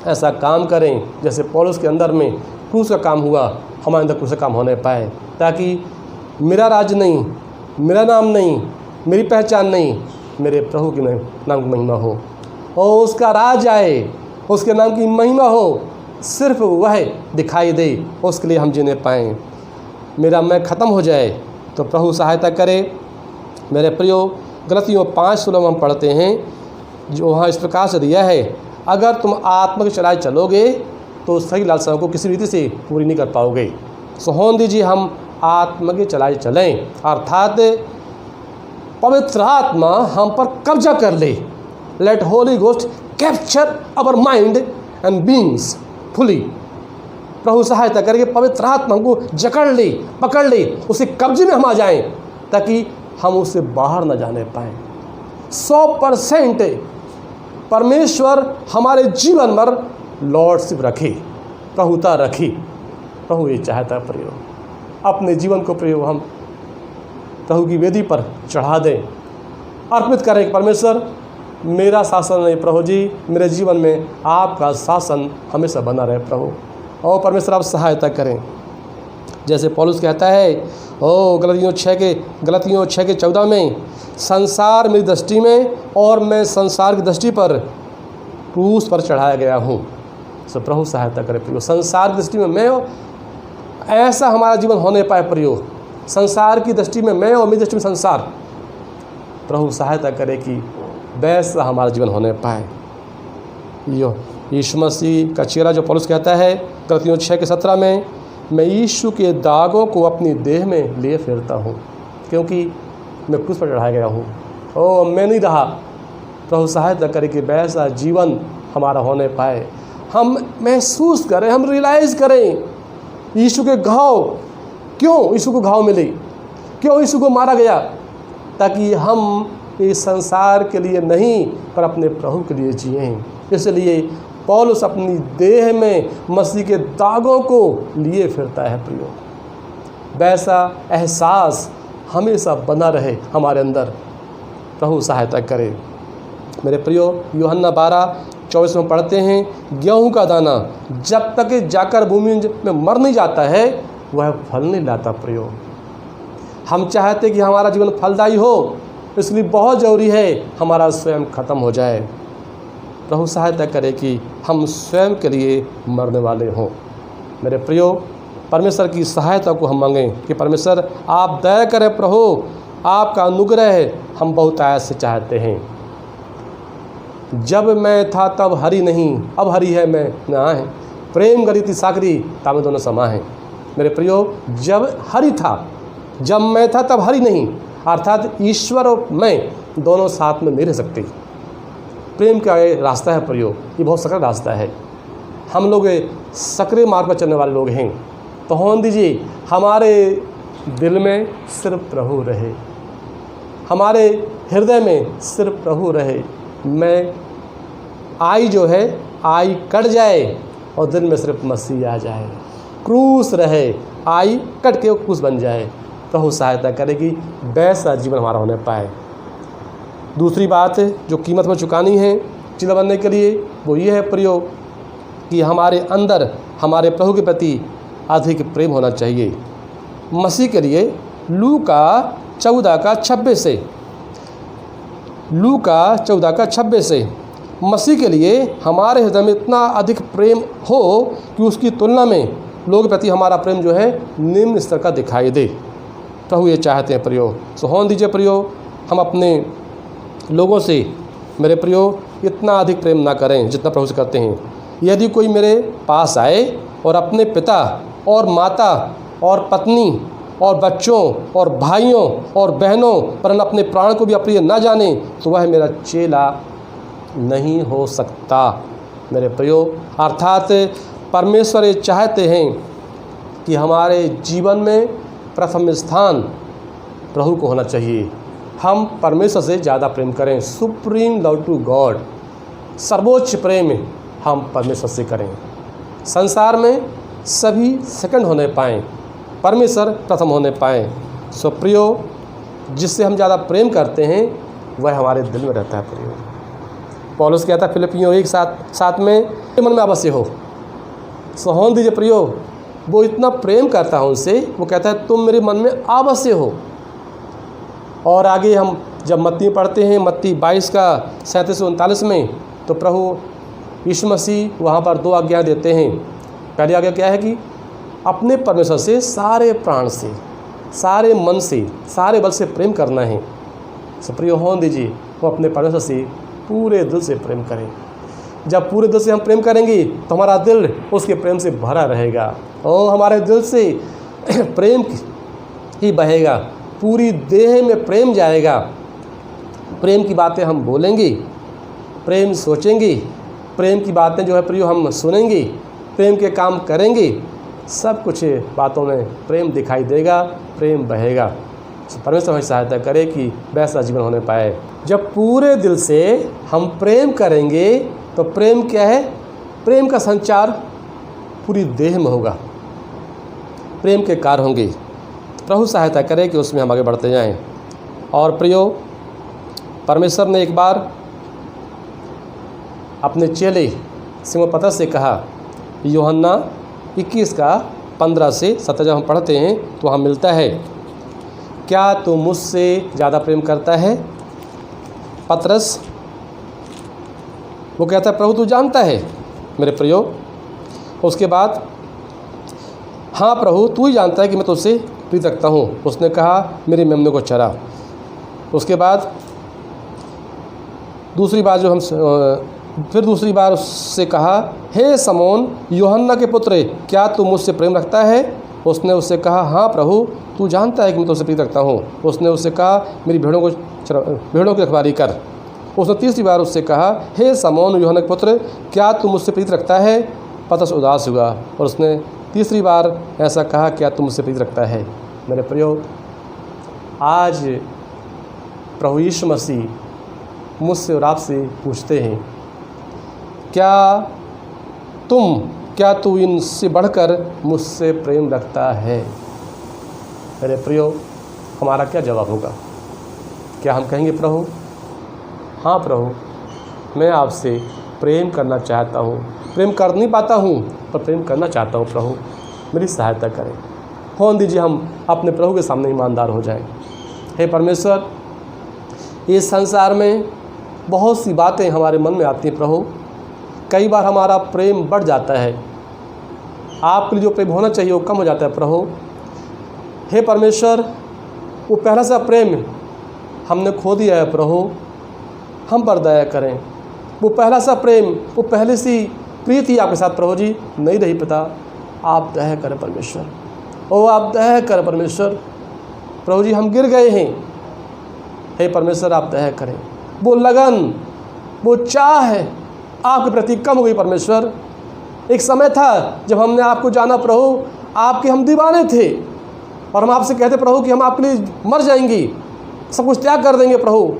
ऐसा काम करें जैसे पौलुस के अंदर में क्रूस का काम हुआ, हमारे अंदर क्रूस का काम होने पाए, ताकि मेरा राज नहीं, मेरा नाम नहीं, मेरी पहचान नहीं, मेरे प्रभु के नाम की महिमा हो और उसका राज आए, उसके नाम की महिमा हो, सिर्फ वह दिखाई दे, उसके लिए हम जीने पाएँ। मेरा मैं ख़त्म हो जाए। तो प्रभु सहायता करे मेरे प्रियो। गलतियों 5:16 में हम पढ़ते हैं, जो वहाँ इस प्रकार से दिया है, अगर तुम आत्मा की चलाए चलोगे तो सही लालसाओं को किसी रीति से पूरी नहीं कर पाओगे। सो होने दीजिए हम आत्मा की चलाए चलें, अर्थात पवित्र आत्मा हम पर कब्जा कर ले। Let Holy Ghost capture our mind and beings fully. प्रभु सहायता करके पवित्र आत्मा हमको जकड़ ले, पकड़ ले, उसे कब्जे में हम आ जाएं, ताकि हम उससे बाहर न जाने पाएँ। 100% परमेश्वर हमारे जीवन पर लॉर्डशिप रखे, प्रभुता रखे। प्रभु ये चाहता है प्रियो, अपने जीवन को प्रियो हम प्रभु की वेदी पर चढ़ा दें, अर्पित करें। परमेश्वर मेरा शासन नहीं प्रभु जी, मेरे जीवन में आपका शासन हमेशा बना रहे प्रभु। और परमेश्वर आप सहायता करें, जैसे पौलुस कहता है गलतियों 6:14 में, संसार मेरी दृष्टि में और मैं संसार की दृष्टि पर क्रूस पर चढ़ाया गया हूँ। सो प्रभु सहायता करे प्रियो, संसार की दृष्टि में मैं हो, ऐसा हमारा जीवन होने पाए प्रियो। संसार की दृष्टि में मैं और मेरी दृष्टि में संसार, प्रभु सहायता करे कि वैसा हमारा जीवन होने पाए। यीशु मसीह का चेहरा जो पौलुस कहता है गलतियों 6:17 में, मैं यीशु के दागों को अपनी देह में लिए फिरता हूँ, क्योंकि मैं क्रूस पर चढ़ाया गया हूँ। मैं नहीं रहा। प्रभु सहायता करे कि वैसा जीवन हमारा होने पाए। हम महसूस करें, हम रियलाइज़ करें यीशु के घाव, क्यों यीशु को घाव मिले, क्यों यीशु को मारा गया, ताकि हम इस संसार के लिए नहीं पर अपने प्रभु के लिए जिएं। इसलिए पौलुस अपनी देह में मसीह के दागों को लिए फिरता है प्रियो। वैसा एहसास हमेशा बना रहे हमारे अंदर, प्रभु सहायता करे मेरे प्रियो। यूहन्ना 12:24 में पढ़ते हैं, गेहूं का दाना जब तक जाकर भूमि में मर नहीं जाता है वह फल नहीं लाता प्रियो। हम चाहते कि हमारा जीवन फलदायी हो, इसलिए बहुत ज़रूरी है हमारा स्वयं ख़त्म हो जाए। प्रभु सहायता करे कि हम स्वयं के लिए मरने वाले हों। मेरे प्रियो, परमेश्वर की सहायता को हम मांगें कि परमेश्वर आप दया करें प्रभु, आपका अनुग्रह हम बहुत आयत से चाहते हैं। जब मैं था तब हरी नहीं, अब हरी है मैं ना है, प्रेम गरी थी सागरी तामे दोनों समा है। मेरे प्रियो, जब हरी था, जब मैं था तब हरी नहीं, अर्थात ईश्वर और मैं दोनों साथ में नहीं रह सकते। प्रेम का ये रास्ता है प्रियो, ये बहुत सकरा रास्ता है। हम लोग सकरे मार्ग पर चलने वाले लोग हैं। तो होने दीजिए हमारे दिल में सिर्फ प्रभु रहे, हमारे हृदय में सिर्फ प्रभु रहे। मैं आई जो है आई कट जाए और दिल में सिर्फ मसीह आ जाए, क्रूस रहे, आई कट के क्रूस बन जाए। प्रभु सहायता करेगी वैसा जीवन हमारा होने पाए। दूसरी बात जो कीमत में चुकानी है चिल्ला बनने के लिए वो ये है प्रियो कि हमारे अंदर हमारे प्रभु के प्रति अधिक प्रेम होना चाहिए। मसीह के लिए लूका 14:26 से मसीह के लिए हमारे हृदय में इतना अधिक प्रेम हो कि उसकी तुलना में लोगों के प्रति हमारा प्रेम जो है निम्न स्तर का दिखाई दे। प्रभु ये चाहते हैं प्रियो। सो होने दीजिए प्रियो, हम अपने लोगों से मेरे प्रियो इतना अधिक प्रेम ना करें जितना प्रभु से करते हैं। यदि कोई मेरे पास आए और अपने पिता और माता और पत्नी और बच्चों और भाइयों और बहनों पर अपने प्राण को भी अप्रिय न जाने तो वह मेरा चेला नहीं हो सकता। मेरे प्रियो, अर्थात परमेश्वर ये चाहते हैं कि हमारे जीवन में प्रथम स्थान प्रभु को होना चाहिए। हम परमेश्वर से ज़्यादा प्रेम करें। सुप्रीम लव टू गॉड, सर्वोच्च प्रेम हम परमेश्वर से करें। संसार में सभी सेकंड होने पाएँ, परमेश्वर प्रथम होने पाएँ। सो प्रियो, जिससे हम ज़्यादा प्रेम करते हैं वह हमारे दिल में रहता है। प्रियो, पौलुस कहता है फिलिपियों 1:7 में मन में अवश्य हो। सो होने दीजिए प्रियो, वो इतना प्रेम करता है उनसे, वो कहता है तुम मेरे मन में अवश्य हो। और आगे हम जब मत्ती पढ़ते हैं, मत्ती 22:37-39 में, तो प्रभु यीशु मसीह वहाँ पर 2 आज्ञा देते हैं। पहली आज्ञा क्या है कि अपने परमेश्वर से सारे प्राण से, सारे मन से, सारे बल से प्रेम करना है। सो प्रियो, होने दीजिए वो अपने परमेश्वर से पूरे दिल से प्रेम करें। जब पूरे दिल से हम प्रेम करेंगे तो हमारा दिल उसके प्रेम से भरा रहेगा और हमारे दिल से प्रेम ही बहेगा, पूरी देह में प्रेम जाएगा। प्रेम की बातें हम बोलेंगे, प्रेम सोचेंगे, प्रेम की बातें जो है प्रियो हम सुनेंगे, प्रेम के काम करेंगे, सब कुछ बातों में प्रेम दिखाई देगा, प्रेम बहेगा। परमेश्वर हमें सहायता करे कि वैसा जीवन होने पाए। जब पूरे दिल से हम प्रेम करेंगे तो प्रेम क्या है? प्रेम का संचार पूरी देह में होगा, प्रेम के कार्य होंगे। प्रभु सहायता करे कि उसमें हम आगे बढ़ते जाएं। और प्रियो, परमेश्वर ने एक बार अपने चेले सिमोन पतरस से कहा, यूहन्ना 21:15-17 जब हम पढ़ते हैं तो वहाँ मिलता है, क्या तू मुझसे ज़्यादा प्रेम करता है? पतरस वो कहता है प्रभु तू जानता है मेरे प्रियो। उसके बाद हाँ प्रभु तू ही जानता है कि मैं तुझसे प्रीत रखता हूँ। उसने कहा मेरी मेमनों को चरा। उसके बाद दूसरी बार उससे कहा, हे समौन यूहन्ना के पुत्र, क्या तू मुझसे प्रेम रखता है? उसने उससे कहा, हाँ प्रभु तू जानता है कि मैं तुझसे प्रीत रखता हूँ। उसने उससे कहा, मेरी भेड़ों की रखवाली कर। उसने तीसरी बार उससे कहा, हे समौन यूहन्ना के पुत्र, क्या तू मुझसे प्रीत रखता है? पतरस उदास हुआ और उसने तीसरी बार ऐसा कहा, क्या तू मुझसे प्रीत रखता है? मेरे प्रियो, आज प्रभु यीशु मसीह मुझसे और आपसे पूछते हैं, क्या तू इनसे बढ़कर मुझसे प्रेम रखता है? मेरे प्रियो, हमारा क्या जवाब होगा? क्या हम कहेंगे प्रभु हाँ प्रभु मैं आपसे प्रेम करना चाहता हूँ, प्रेम कर नहीं पाता हूँ पर प्रेम करना चाहता हूँ, प्रभु मेरी सहायता करें। होने दीजिए हम अपने प्रभु के सामने ईमानदार हो जाएं। हे परमेश्वर, इस संसार में बहुत सी बातें हमारे मन में आती हैं प्रभु। कई बार हमारा प्रेम बढ़ जाता है, आपके लिए जो प्रेम होना चाहिए वो कम हो जाता है प्रभु। हे परमेश्वर, वो पहला सा प्रेम हमने खो दिया है प्रभु, हम पर दया करें। वो पहला सा प्रेम, वो पहले सी प्रीति आपके साथ प्रभु जी नहीं रही पिता, आप दया करें परमेश्वर। ओ आप दया करें परमेश्वर। प्रभु जी हम गिर गए हैं, हे परमेश्वर आप दया करें। वो लगन, वो चाह है आपके प्रति कम हो गई परमेश्वर। एक समय था जब हमने आपको जाना प्रभु, आपके हम दीवाने थे और हम आपसे कहते प्रभु कि हम आपके लिए मर जाएंगे, सब कुछ त्याग कर देंगे प्रभु।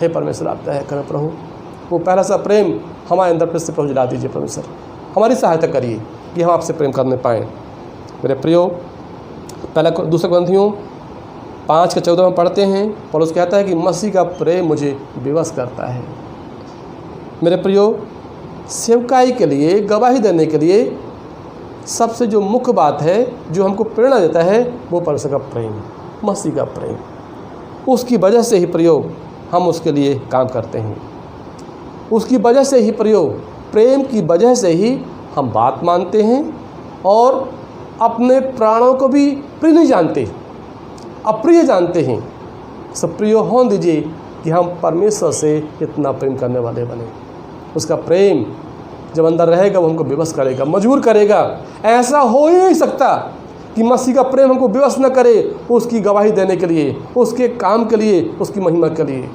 हे परमेश्वर आप दया करें प्रभु। वो पहला सा प्रेम हमारे अंदर फिर से प्रभु जला दीजिए परमेश्वर। हमारी सहायता करिए कि हम आपसे प्रेम करने पाएँ। मेरे प्रियो, दूसरे ग्रंथियों 5:14 में पढ़ते हैं, पौलुस कहता है कि मसीह का प्रेम मुझे विवश करता है। मेरे प्रियो, सेवकाई के लिए, गवाही देने के लिए सबसे जो मुख्य बात है, जो हमको प्रेरणा देता है, वो परमेश्वर का प्रेम, मसीह का प्रेम। उसकी वजह से ही प्रियो हम उसके लिए काम करते हैं। उसकी वजह से ही प्रियो, प्रेम की वजह से ही हम बात मानते हैं और अपने प्राणों को भी प्रिय नहीं जानते, अप्रिय जानते हैं। सब प्रियो होने दीजिए कि हम परमेश्वर से इतना प्रेम करने वाले बने। उसका प्रेम जब अंदर रहेगा वो हमको विवश करेगा, मजबूर करेगा। ऐसा हो ही नहीं सकता कि मसीह का प्रेम हमको विवश न करे उसकी गवाही देने के लिए, उसके काम के लिए, उसकी महिमा के लिए।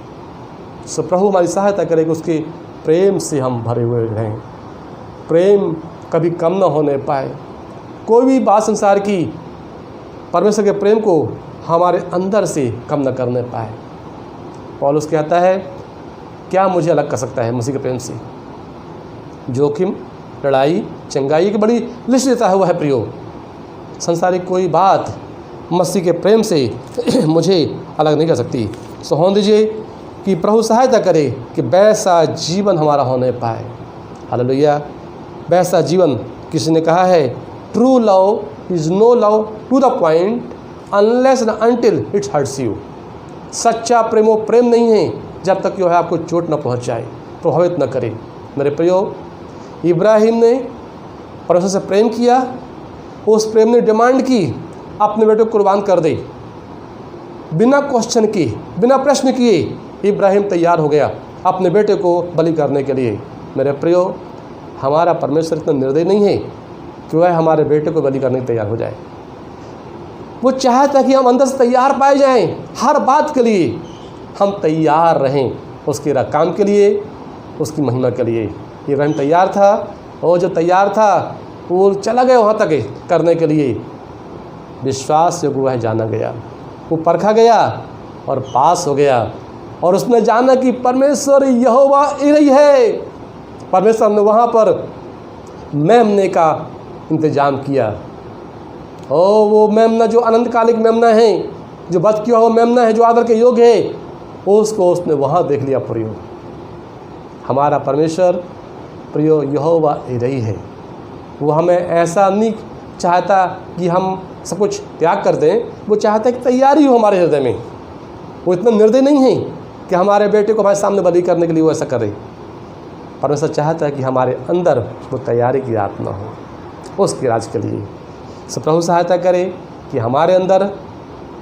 सो प्रभु हमारी सहायता करे कि उसके प्रेम से हम भरे हुए रहें, प्रेम कभी कम न होने पाए। कोई भी बात संसार की परमेश्वर के प्रेम को हमारे अंदर से कम न करने पाए। पौलुस कहता है, क्या मुझे अलग कर सकता है मसीह के प्रेम से? जोखिम, लड़ाई, चंगाई की बड़ी लिस्ट देता है वह प्रियो। संसारिक कोई बात मसीह के प्रेम से मुझे अलग नहीं कर सकती। सो होने दीजिए कि प्रभु सहायता करे कि वैसा जीवन हमारा होने पाए। हालेलुया। वैसा जीवन, किसी ने कहा है, true love is no love to the point unless and until it's hurts you. सच्चा प्रेम वो प्रेम नहीं है जब तक जो है आपको चोट न पहुंचाए, प्रभावित न करे। मेरे प्रियो, इब्राहिम ने परमेश्वर से प्रेम किया, उस प्रेम ने डिमांड की अपने बेटे को कुर्बान कर दे। बिना क्वेश्चन के, बिना प्रश्न किए इब्राहिम तैयार हो गया अपने बेटे को बलि करने के लिए। मेरे प्रियो, हमारा परमेश्वर इतना निर्दयी नहीं है कि वह हमारे बेटे को बलि करने के तैयार हो जाए। वो चाहता कि हम अंदर से तैयार पाए जाएं, हर बात के लिए हम तैयार रहें, उसके काम के लिए, उसकी महिमा के लिए। इब्राहिम तैयार था, और जो तैयार था वो चला गया वहाँ तक करने के लिए। विश्वास योग्य वह जाना गया, वो परखा गया और पास हो गया, और उसने जाना कि परमेश्वर यहोवा इरई है। परमेश्वर ने वहाँ पर मेमने का इंतजाम किया। वो मेमना जो अनंतकालिक मेमना है, जो बच किया हुआ मेमना है, जो आदर के योग्य है, उसको उसने वहाँ देख लिया। प्रियो, हमारा परमेश्वर प्रियो यहोवा इरई है। वो हमें ऐसा नहीं चाहता कि हम सब कुछ त्याग कर दें, वो चाहता है कि तैयारी हो हमारे हृदय में। वो इतना निर्दयी नहीं है कि हमारे बेटे को हमारे सामने बलि करने के लिए वो ऐसा करे। परमेश्वर चाहता है कि हमारे अंदर वो तैयारी की आत्मा हो उसके राज के लिए। सो प्रभु सहायता करे कि हमारे अंदर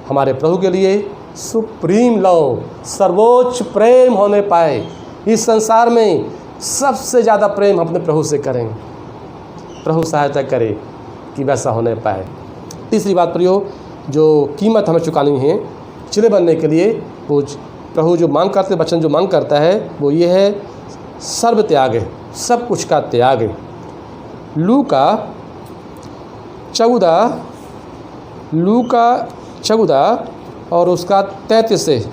हमारे प्रभु के लिए सुप्रीम लव, सर्वोच्च प्रेम होने पाए। इस संसार में सबसे ज़्यादा प्रेम अपने प्रभु से करें। प्रभु सहायता करे कि वैसा होने पाए। तीसरी बात प्रियो, जो कीमत हमें चुकानी है चिले बनने के लिए, वो प्रभु जो मांग करते, वचन जो मांग करता है वो ये है, सर्व त्याग है, सब कुछ का त्याग है। लूका 14 और उसका 33 से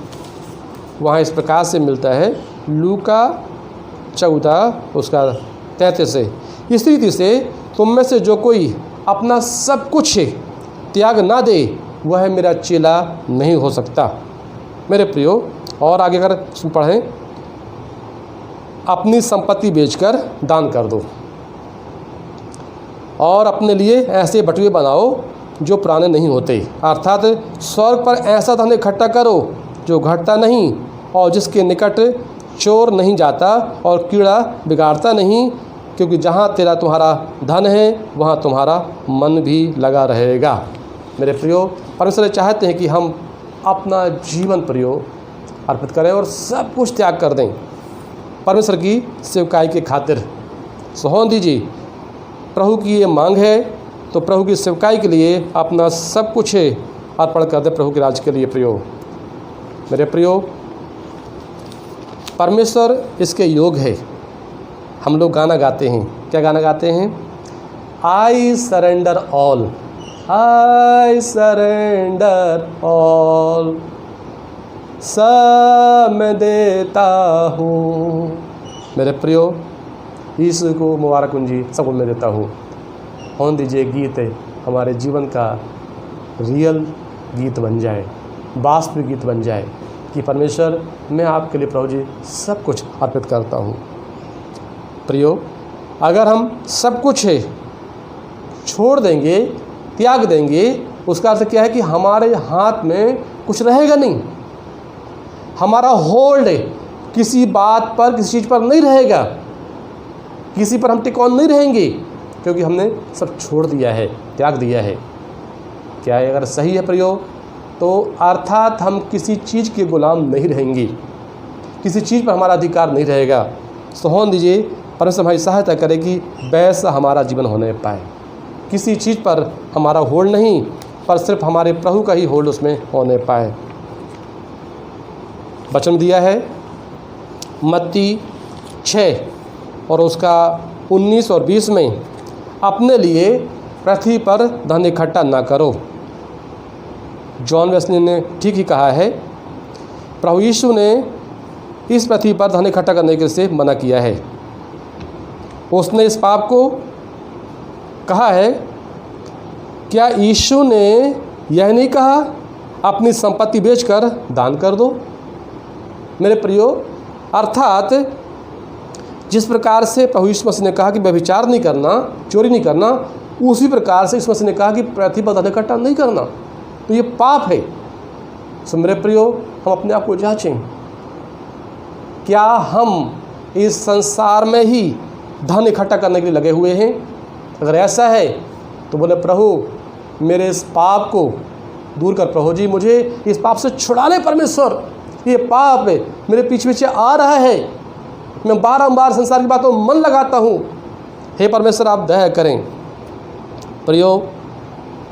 वहाँ इस प्रकार से मिलता है। लूका 14 उसका 33 से, इस रीति से तुम में से जो कोई अपना सब कुछ त्याग ना दे वह मेरा चेला नहीं हो सकता। मेरे प्रियो, और आगे अगर पढ़ें, अपनी संपत्ति बेचकर दान कर दो और अपने लिए ऐसे बटुए बनाओ जो पुराने नहीं होते, अर्थात स्वर्ग पर ऐसा धन इकट्ठा करो जो घटता नहीं और जिसके निकट चोर नहीं जाता और कीड़ा बिगाड़ता नहीं, क्योंकि जहाँ तेरा तुम्हारा धन है वहाँ तुम्हारा मन भी लगा रहेगा। मेरे प्रियो, परमेश्वर चाहते हैं कि हम अपना जीवन प्रियो अर्पित करें और सब कुछ त्याग कर दें परमेश्वर की सेवकाई के खातिर। सोहन दीजिए, प्रभु की ये मांग है, तो प्रभु की सेवकाई के लिए अपना सब कुछ अर्पण कर दे प्रभु के राज के लिए। प्रियो, मेरे प्रियो, परमेश्वर इसके योग है। हम लोग गाना गाते हैं, क्या गाना गाते हैं? I surrender all, I surrender all, सब मैं देता हूँ। मेरे प्रियो, यीशु को मुबारक कुंजी सब मैं देता हूँ। होने दीजिए गीत हमारे जीवन का रियल गीत बन जाए, वास्तविक गीत बन जाए कि परमेश्वर, मैं आपके लिए प्रभु जी सब कुछ अर्पित करता हूँ। प्रियो, अगर हम सब कुछ छोड़ देंगे, त्याग देंगे, उसका अर्थ क्या है कि हमारे हाथ में कुछ रहेगा नहीं। हमारा होल्ड किसी बात पर, किसी चीज़ पर नहीं रहेगा, किसी पर हम टिकॉन नहीं रहेंगे, क्योंकि हमने सब छोड़ दिया है, त्याग दिया है। क्या है? अगर सही है प्रियो, तो अर्थात हम किसी चीज़ के गुलाम नहीं रहेंगे, किसी चीज़ पर हमारा अधिकार नहीं रहेगा। तो होने दीजिए, परमेश्वर हमारी सहायता करे कि वैसा हमारा जीवन होने पाए। किसी चीज़ पर हमारा होल्ड नहीं, पर सिर्फ हमारे प्रभु का ही होल्ड उसमें होने पाए। वचन दिया है मत्ती 6 और उसका 19 और 20 में, अपने लिए पृथ्वी पर धन इकट्ठा ना करो। जॉन वेस्ली ने ठीक ही कहा है, प्रभु यीशु ने इस पृथ्वी पर धन इकट्ठा करने के से मना किया है। उसने इस पाप को कहा है। क्या यीशु ने यह नहीं कहा अपनी संपत्ति बेचकर दान कर दो? मेरे प्रियो, अर्थात जिस प्रकार से प्रभु यीशु मसीह ने कहा कि व्यभिचार नहीं करना, चोरी नहीं करना, उसी प्रकार से यीशु मसीह ने कहा कि पृथ्वी पर धन इकट्ठा नहीं करना, तो ये पाप है। सो मेरे प्रियो, हम अपने आप को जांचें, क्या हम इस संसार में ही धन इकट्ठा करने के लिए लगे हुए हैं? अगर ऐसा है तो बोले, प्रभु मेरे इस पाप को दूर कर, प्रभु जी मुझे इस पाप से छुड़ा ले परमेश्वर, ये पाप मेरे पीछे पीछे आ रहा है, मैं बारंबार संसार की बातों में मन लगाता हूँ, हे परमेश्वर आप दया करें। प्रियो,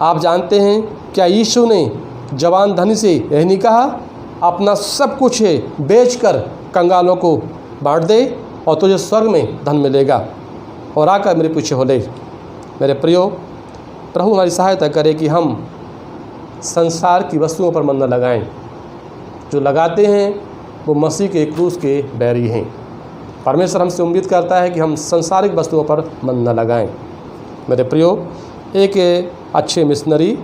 आप जानते हैं क्या यीशु ने जवान धनी से यह नहीं कहा, अपना सब कुछ बेचकर कंगालों को बांट दे और तुझे स्वर्ग में धन मिलेगा और आकर मेरे पीछे हो ले। मेरे प्रियो, प्रभु हमारी सहायता करे कि हम संसार की वस्तुओं पर मन न लगाएं। जो लगाते हैं वो मसीह के क्रूस के बैरी हैं। परमेश्वर हमसे उम्मीद करता है कि हम संसारिक वस्तुओं पर मन न लगाएं। मेरे प्रियो, एक अच्छे मिशनरी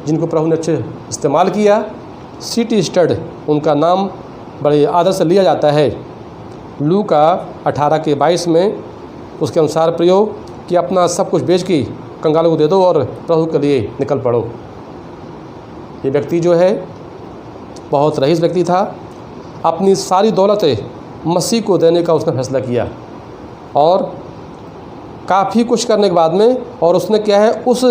जिनको प्रभु ने अच्छे इस्तेमाल किया, C.T. स्टड, उनका नाम बड़े आदर से लिया जाता है। लूका 18:22 में उसके अनुसार प्रियो कि अपना सब कुछ बेच के कंगालों को दे दो और प्रभु के लिए निकल पड़ो। ये व्यक्ति जो है बहुत रईस व्यक्ति था। अपनी सारी दौलत मसीह को देने का उसने फैसला किया और काफ़ी कुछ करने के बाद में, और उसने क्या है, उस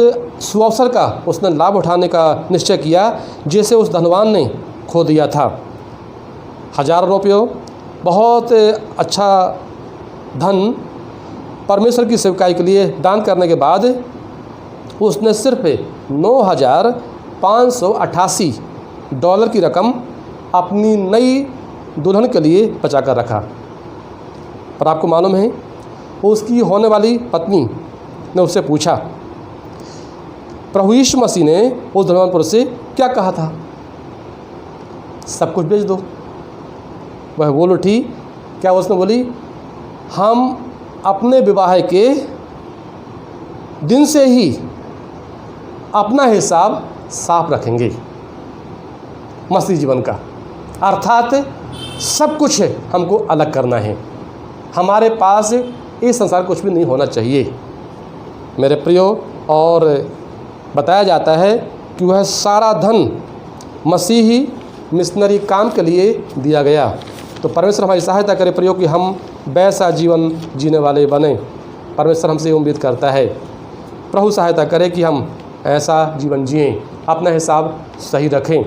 सुअवसर का उसने लाभ उठाने का निश्चय किया जैसे उस धनवान ने खो दिया था। हज़ारों रुपयों बहुत अच्छा धन परमेश्वर की सेवकाई के लिए दान करने के बाद उसने सिर्फ $9,588 की रकम अपनी नई दुल्हन के लिए बचा कर रखा। पर आपको मालूम है, उसकी होने वाली पत्नी ने उससे पूछा, प्रभु यीशु मसीह ने उस धनवान पुरुष से क्या कहा था? सब कुछ बेच दो। वह बोल उठी। क्या उसने बोली? हम अपने विवाह के दिन से ही अपना हिसाब साफ रखेंगे मसीह जीवन का, अर्थात सब कुछ हमको अलग करना है। हमारे पास इस संसार कुछ भी नहीं होना चाहिए। मेरे प्रियो, और बताया जाता है कि वह सारा धन मसीही मिशनरी काम के लिए दिया गया। तो परमेश्वर हमारी सहायता करे प्रियो कि हम वैसा जीवन जीने वाले बने। परमेश्वर हमसे उम्मीद करता है। प्रभु सहायता करे कि हम ऐसा जीवन जिएं, अपना हिसाब सही रखें।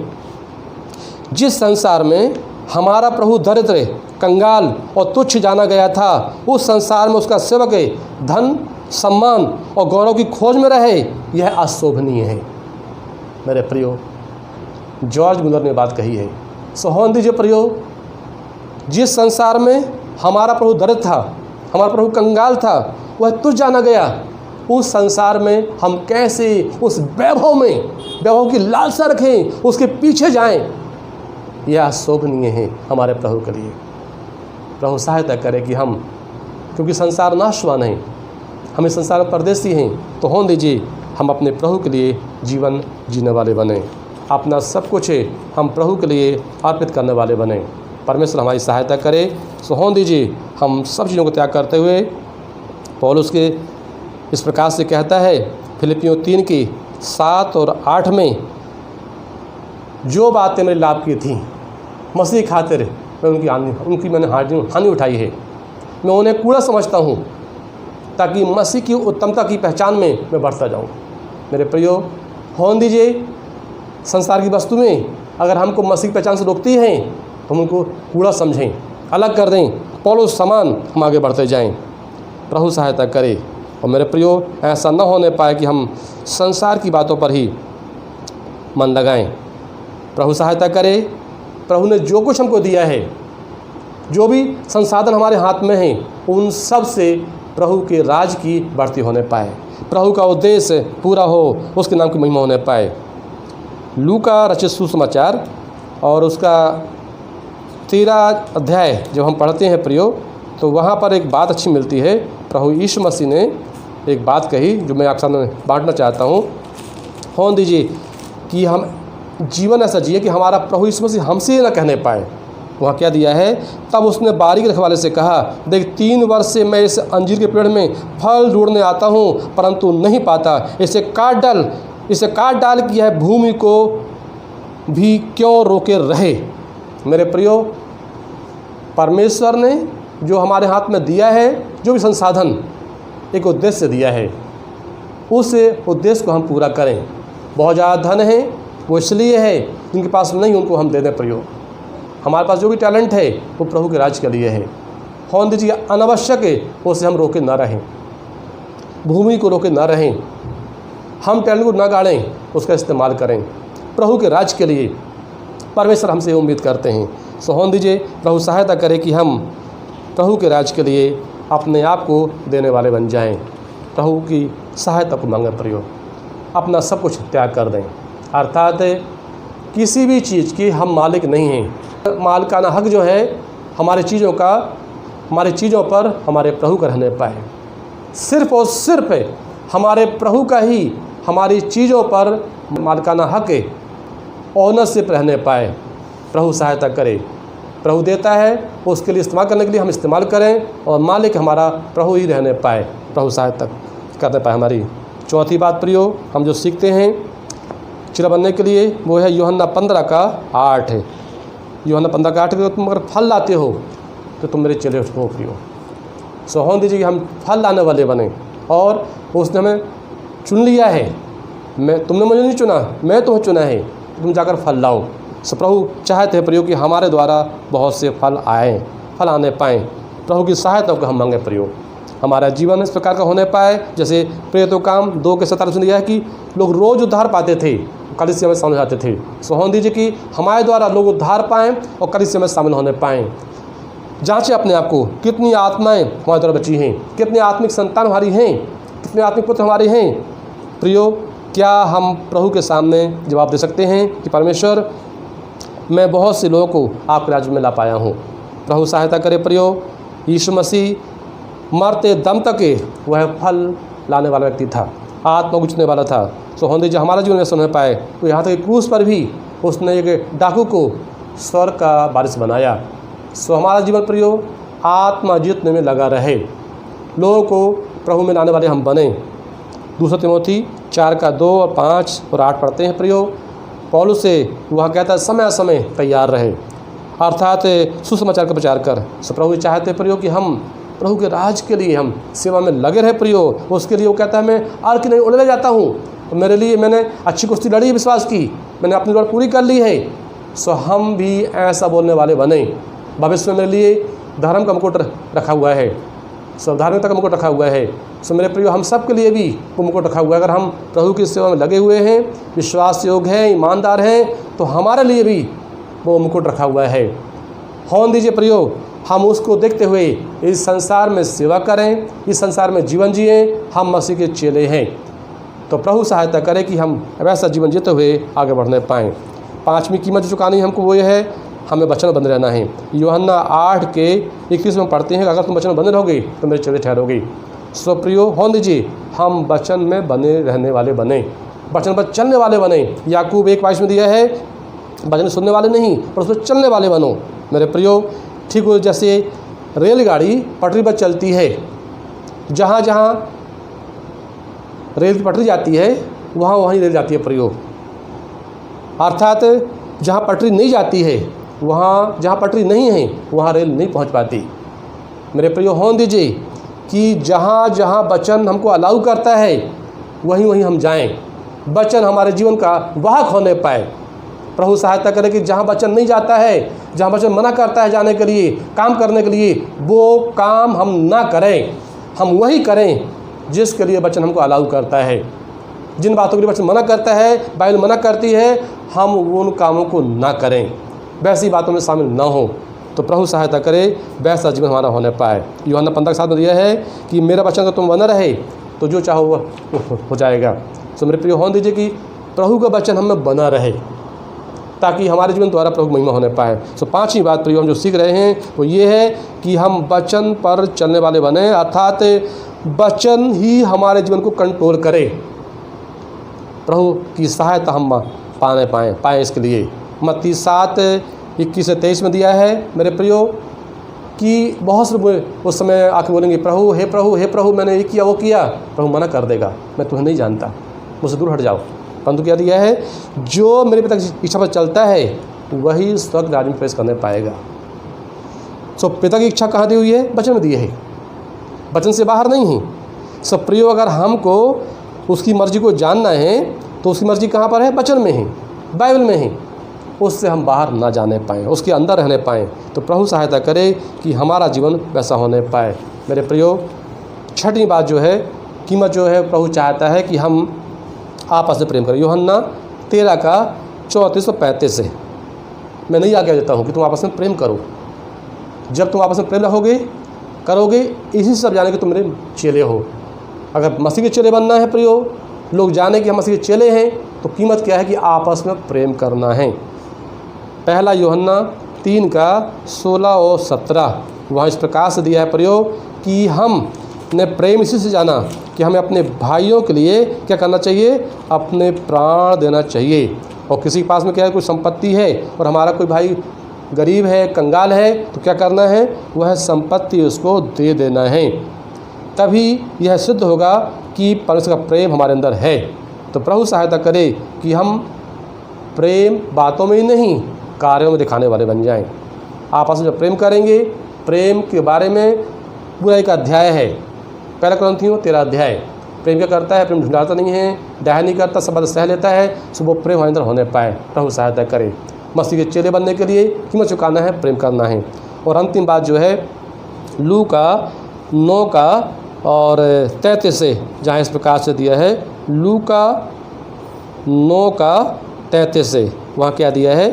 जिस संसार में हमारा प्रभु दरिद्र, कंगाल और तुच्छ जाना गया था, उस संसार में उसका सेवक धन, सम्मान और गौरव की खोज में रहे, यह अशोभनीय है। मेरे प्रियो, जॉर्ज मुलर ने बात कही है। सो होने दीजिए प्रियो, जिस संसार में हमारा प्रभु दरिद्र था, हमारा प्रभु कंगाल था, वह तुच्छ जाना गया, उस संसार में हम कैसे उस वैभव की लालसा रखें, उसके पीछे जाएं, यह शोभनीय है हमारे प्रभु के लिए। प्रभु सहायता करे कि हम, क्योंकि संसार नाशवान है, हम इस संसार में परदेसी हैं, तो होने दीजिए हम अपने प्रभु के लिए जीवन जीने वाले बने। अपना सब कुछ हम प्रभु के लिए अर्पित करने वाले बने। परमेश्वर हमारी सहायता करे। सो होने दीजिए हम सब चीज़ों को त्याग करते हुए, पौलुस के इस प्रकार से कहता है फिलिपियों 3:7 और 8 में, जो बातें मेरे लाभ की थी मसीह खातिर मैं उनकी मैंने हानि उठाई है। मैं उन्हें कूड़ा समझता हूँ ताकि मसीह की उत्तमता की पहचान में मैं बढ़ता जाऊँ। मेरे प्रियो, होने दीजिए संसार की वस्तु में अगर हमको मसीह की पहचान से रोकती हैं तो हम उनको कूड़ा समझें, अलग कर दें, पौलुस समान हम आगे बढ़ते जाएं। प्रभु सहायता करे। और मेरे प्रियो, ऐसा न होने पाए कि हम संसार की बातों पर ही मन लगाएं। प्रभु सहायता करे। प्रभु ने जो कुछ हमको दिया है, जो भी संसाधन हमारे हाथ में हैं, उन सब से प्रभु के राज की बढ़ती होने पाए, प्रभु का उद्देश्य पूरा हो, उसके नाम की महिमा होने पाए। लूका रचित सुसमाचार और उसका 13 अध्याय जब हम पढ़ते हैं प्रियो, तो वहाँ पर एक बात अच्छी मिलती है। प्रभु यीशु मसीह ने एक बात कही जो मैं आपके सामने बांटना चाहता हूँ। होने दीजिए कि हम जीवन ऐसा जिए कि हमारा प्रभु यीशु मसीह हमसे ही ना कहने पाए। वहाँ क्या दिया है? तब उसने बारी के रखवाले से कहा, देख 3 वर्ष से मैं इस अंजीर के पेड़ में फल ढूंढने आता हूँ, परंतु नहीं पाता। इसे काट डाल कि यह भूमि को भी क्यों रोके रहे। मेरे प्रियो, परमेश्वर ने जो हमारे हाथ में दिया है, जो भी संसाधन एक उद्देश्य दिया है, उस उद्देश्य को हम पूरा करें। बहुत ज़्यादा धन है, वो इसलिए है जिनके पास नहीं, उनको हम दे दें प्रयोग। हमारे पास जो भी टैलेंट है वो प्रभु के राज के लिए है। होने दीजिए अनावश्यक है उसे हम रोके ना रहें, भूमि को रोके ना रहें, हम टैलेंट को ना गाड़ें, उसका इस्तेमाल करें प्रभु के राज के लिए। परमेश्वर हमसे उम्मीद करते हैं। सो होने दीजिए प्रभु सहायता करे कि हम प्रभु के राज के लिए अपने आप को देने वाले बन जाएं। प्रभु की सहायता को मांगे प्रयोग, अपना सब कुछ त्याग कर दें। अर्थात किसी भी चीज़ की हम मालिक नहीं हैं। मालिकाना हक जो है हमारी चीज़ों का, हमारी चीज़ों पर हमारे प्रभु का रहने पाए। सिर्फ और सिर्फ हमारे प्रभु का ही हमारी चीज़ों पर मालिकाना हक ओनरशिप रहने पाए। प्रभु सहायता करे। प्रभु देता है, उसके लिए इस्तेमाल करने के लिए हम इस्तेमाल करें और मालिक हमारा प्रभु ही रहने पाए। प्रभु सहायता करने पाए हमारी। चौथी बात प्रियो, हम जो सीखते हैं चेला बनने के लिए, वो है यूहन्ना 15:8 है। यूहन्ना 15:8 तुम अगर फल लाते हो तो तुम मेरे चेले हो प्रियो। सो होने दीजिए कि हम फल लाने वाले बने। और उसने हमें चुन लिया है। तुमने मुझे नहीं चुना, मैं तुम्हें चुना है, तुम जाकर फल लाओ। सो प्रभु चाहते हैं प्रयोग कि हमारे द्वारा बहुत से फल आने पाएँ। प्रभु की सहायता को हम मांगे प्रयोग, हमारा जीवन इस प्रकार का होने पाए। जैसे प्रेरितों काम 2:47 में दिया है कि लोग रोज़ उद्धार पाते थे, कलीसिया में शामिल जाते थे। सो होने दीजिए कि हमारे द्वारा लोग उद्धार पाएँ और कलीसिया में शामिल होने पाएँ। जांचें अपने आप को, कितनी आत्माएं हमारे द्वारा बची हैं, कितनी आत्मिक संतान हमारी हैं, कितने आत्मिक पुत्र हमारे हैं। प्रियो, क्या हम प्रभु के सामने जवाब दे सकते हैं कि परमेश्वर, मैं बहुत से लोगों को आपके राज्य में ला पाया हूँ। प्रभु सहायता करे प्रियो। यीशु मसीह मरते दम तक वह फल लाने वाला व्यक्ति था, आत्मा गुजरने वाला था। सो होने दीजिए हमारा जीवन ऐसा नहीं पाए। तो यहाँ तक क्रूस पर भी उसने एक डाकू को स्वर्ग का वारिस बनाया। सो हमारा जीवन प्रियो आत्मा जीतने में लगा रहे, लोगों को प्रभु में लाने वाले हम बने। 2 तिमोथी 4:2 और 5 और 8 पढ़ते हैं प्रियो। पौलुस से वह कहता है समय समय तैयार रहे, अर्थात सुसमाचार का प्रचार कर। सो प्रभु चाहते प्रियो कि हम प्रभु के राज के लिए हम सेवा में लगे रहे प्रियो। उसके लिए वो कहता है मैं अर्क नहीं उड़ने जाता हूँ, मेरे लिए मैंने अच्छी कुश्ती लड़ी, विश्वास की, मैंने अपनी दौड़ पूरी कर ली है। सो हम भी ऐसा बोलने वाले बने। भविष्य में मेरे लिए धर्म का मुकुट रखा हुआ है, सब धार्मिकता का मुकुट रखा हुआ है। सो मेरे प्रियो, हम सब के लिए भी वो मुकुट रखा हुआ है। अगर हम प्रभु की सेवा में लगे हुए हैं, विश्वास योग्य हैं, ईमानदार हैं, तो हमारे लिए भी वो मुकुट रखा हुआ है। होने दीजिए प्रियो, हम उसको देखते हुए इस संसार में सेवा करें, इस संसार में जीवन जिए। हम मसीह के चेले हैं, तो प्रभु सहायता करे कि हम वैसा जीवन जीते हुए आगे बढ़ने पाएँ। 5वीं कीमत जो चुकानी है हमको, वो ये है हमें वचन बंद रहना है। यूहन्ना 8:21 में पढ़ते हैं, अगर तुम वचन बंद रहोगे तो मेरे चेले ठहरोगे। सो प्रियो, होने दीजिए हम वचन में बने रहने वाले बने, वचन पर चलने वाले बने। याकूब 1:22 में दिया है, वचन सुनने वाले नहीं पर उस पर चलने वाले बनो। मेरे प्रियो, ठीक हो जैसे रेलगाड़ी पटरी पर चलती है, जहाँ जहाँ रेल की पटरी जाती है वहाँ वहीं रेल जाती है प्रियो। अर्थात जहाँ पटरी नहीं जाती है, वहाँ जहाँ पटरी नहीं है वहाँ रेल नहीं पहुँच पाती। मेरे प्रियो, होने दीजिए कि जहाँ जहाँ वचन हमको अलाउ करता है वहीं वहीं हम जाएं, वचन हमारे जीवन का वाहक होने पाए। प्रभु सहायता करे कि जहाँ वचन नहीं जाता है, जहाँ वचन मना करता है जाने के लिए, काम करने के लिए, वो काम हम ना करें, हम वही करें जिसके लिए वचन हमको अलाउ करता है। जिन बातों के लिए वचन मना करता है, बाइबल मना करती है, हम उन कामों को ना करें, वैसी बातों में शामिल ना हो। तो प्रभु सहायता करे वैसा जीवन हमारा होने पाए। यूहन्ना 15:7 में दिया है कि मेरा वचन अगर तुम बना रहे तो जो चाहो वह हो जाएगा। तो मेरे प्रिय होने दीजिए कि प्रभु का वचन हम में बना रहे, ताकि हमारे जीवन द्वारा प्रभु महिमा होने पाए। तो 5वीं बात प्रिय हम जो सीख रहे हैं वो ये है कि हम वचन पर चलने वाले बने, अर्थात वचन ही हमारे जीवन को कंट्रोल करे। प्रभु की सहायता हम पाएँ इसके लिए मत्ती 7:21-23 में दिया है मेरे प्रियो, कि बहुत से उस समय आके बोलेंगे प्रभु हे प्रभु हे प्रभु मैंने ये किया वो किया। प्रभु मना कर देगा, मैं तुम्हें नहीं जानता, मुझसे दूर हट जाओ। परंतु क्या दिया है, जो मेरे पिता की इच्छा पर चलता है वही स्वर्ग राज्य में प्रवेश करने पाएगा। सो पिता की इच्छा कहाँ दी हुई है? वचन में दी है, वचन से बाहर नहीं है। सब प्रियो अगर हमको उसकी मर्जी को जानना है तो उसकी मर्जी कहाँ पर है? वचन में है, बाइबल में है। उससे हम बाहर ना जाने पाएँ, उसके अंदर रहने पाएँ। तो प्रभु सहायता करे कि हमारा जीवन वैसा होने पाए। मेरे प्रियो 6वीं बात जो है, कीमत जो है, प्रभु चाहता है कि हम आपस में प्रेम करें। यूहन्ना 13:34-35 से मैं नहीं आज्ञा देता हूँ कि तुम आपस में प्रेम करो। जब तुम आपस में प्रेम करोगे इसी से सब जाने कि तुम मेरे चेले हो। अगर मसीह के चेले बनना है प्रियो, लोग जाने कि हम मसीह के चेले हैं, तो कीमत क्या है कि आपस में प्रेम करना है। पहला यूहन्ना 3:16 और 17 वहाँ इस प्रकार से दिया है प्रयोग कि हमने प्रेम इसी से जाना कि हमें अपने भाइयों के लिए क्या करना चाहिए? अपने प्राण देना चाहिए। और किसी के पास में क्या है, कोई संपत्ति है और हमारा कोई भाई गरीब है, कंगाल है, तो क्या करना है? वह संपत्ति उसको दे देना है। तभी यह सिद्ध होगा कि परमेश्वर का प्रेम हमारे अंदर है। तो प्रभु सहायता करे कि हम प्रेम बातों में ही नहीं, कार्यों में दिखाने वाले बन जाएं। आपस में जब प्रेम करेंगे, प्रेम के बारे में पूरा एक अध्याय है, 1 कुरिन्थियों 13 अध्याय। प्रेम क्या करता है? प्रेम ढूंढाता नहीं है, दया नहीं करता, सब बात सह लेता है। सो वो प्रेम हमारे अंदर होने पाए। प्रभु सहायता करे। मसीह के चेले बनने के लिए कीमत चुकाना है, प्रेम करना है। और अंतिम बात जो है लूका 9:33 से, जहाँ इस प्रकार से दिया है, लूका 9:33 से वहाँ क्या दिया है?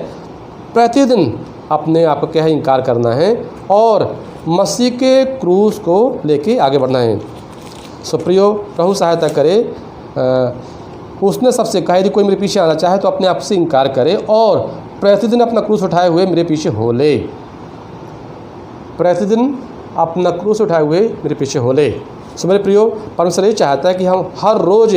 प्रतिदिन अपने आप को क्या है? इनकार करना है और मसीह के क्रूस को लेके आगे बढ़ना है। सो प्रियो प्रभु सहायता करे। उसने सबसे कहा यदि कोई मेरे पीछे आना चाहे तो अपने आप से इनकार करे और प्रतिदिन अपना क्रूस उठाए हुए मेरे पीछे हो ले। प्रतिदिन अपना क्रूस उठाए हुए मेरे पीछे हो ले। सो मेरे प्रियो परमेश्वर ये चाहता है कि हम हर रोज़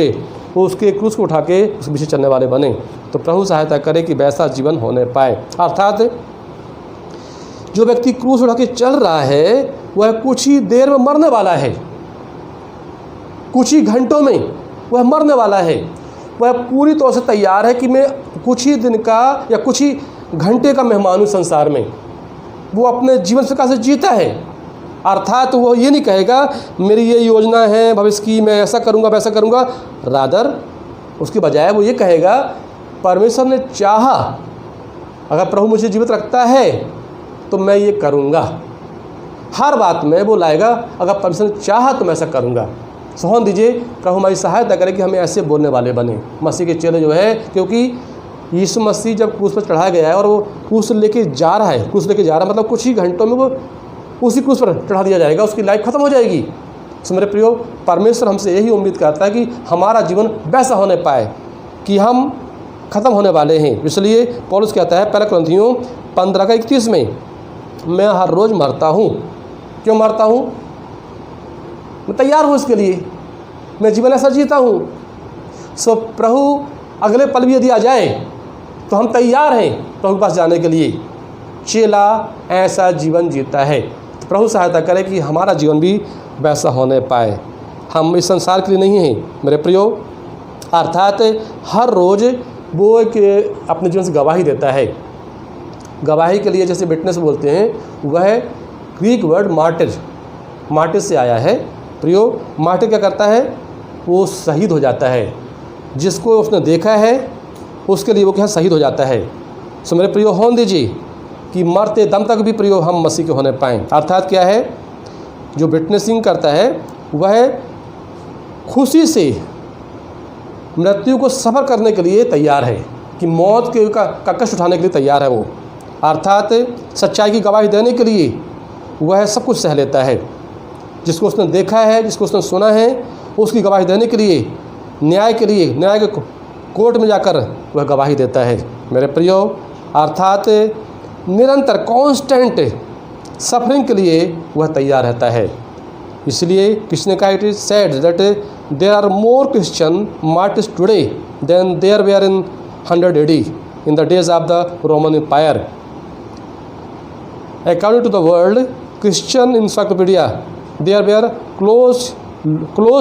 उसके क्रूस को उठा के उसके पीछे चलने वाले बने। तो प्रभु सहायता करे कि वैसा जीवन होने पाए। अर्थात जो व्यक्ति क्रूस उठा के चल रहा है वह कुछ ही देर में मरने वाला है, कुछ ही घंटों में वह मरने वाला है। वह पूरी तौर से तैयार है कि मैं कुछ ही दिन का या कुछ ही घंटे का मेहमान हूँ संसार में। वो अपने जीवन प्रकार से जीता है। अर्थात वो ये नहीं कहेगा मेरी ये योजना है भविष्य की, मैं ऐसा करूँगा वैसा करूँगा। रादर उसके बजाय वो ये कहेगा परमेश्वर ने चाहा, अगर प्रभु मुझे जीवित रखता है तो मैं ये करूँगा। हर बात में वो लाएगा अगर परमेश्वर ने चाहा तो मैं ऐसा करूँगा। सोहन दीजिए प्रभु हमारी सहायता करे कि हमें ऐसे बोलने वाले बने मसीह के चेले जो है। क्योंकि यीशु मसीह जब क्रूस पर चढ़ाया गया है और वो क्रूस लेके जा रहा है, क्रूस लेके जा रहा है मतलब कुछ ही घंटों में वो उसी क्रूस पर चढ़ा दिया जाएगा, उसकी लाइफ खत्म हो जाएगी। तो मेरे प्रियो परमेश्वर हमसे यही उम्मीद करता है कि हमारा जीवन वैसा होने पाए कि हम ख़त्म होने वाले हैं। इसलिए पौलुस कहता है 1 कुरिन्थियों 15:31 में, मैं हर रोज़ मरता हूँ। क्यों मरता हूँ? मैं तैयार हूँ इसके लिए, मैं जीवन ऐसा जीता हूँ। सो प्रभु अगले पल भी यदि आ जाए तो हम तैयार हैं प्रभु के पास जाने के लिए। चेला ऐसा जीवन जीता है। तो प्रभु सहायता करे कि हमारा जीवन भी वैसा होने पाए। हम इस संसार के लिए नहीं हैं मेरे प्रियो। अर्थात हर रोज़ वो एक अपने जीवन से गवाही देता है। गवाही के लिए जैसे विटनेस बोलते हैं, वह ग्रीक वर्ड मार्टिर से आया है। प्रियो मार्टिर क्या करता है? वो शहीद हो जाता है। जिसको उसने देखा है उसके लिए वो क्या शहीद हो जाता है। सो मेरे प्रियो होने दीजिए कि मरते दम तक भी प्रियो हम मसीह के होने पाएँ। अर्थात क्या है? जो विटनेसिंग करता है वह खुशी से मृत्यु को सफ़र करने के लिए तैयार है, कि मौत का कष्ट उठाने के लिए तैयार है वो, अर्थात सच्चाई की गवाही देने के लिए वह सब कुछ सह लेता है। जिसको उसने देखा है, जिसको उसने सुना है, उसकी गवाही देने के लिए, न्याय के कोर्ट में जाकर वह गवाही देता है। मेरे प्रियो, अर्थात निरंतर कांस्टेंट सफरिंग के लिए वह तैयार रहता है। इसलिए किसने कहा, it is said that there are more Christian martyrs today than there were in 100 AD in the days of the Roman Empire. According to the World Christian Encyclopedia, there were close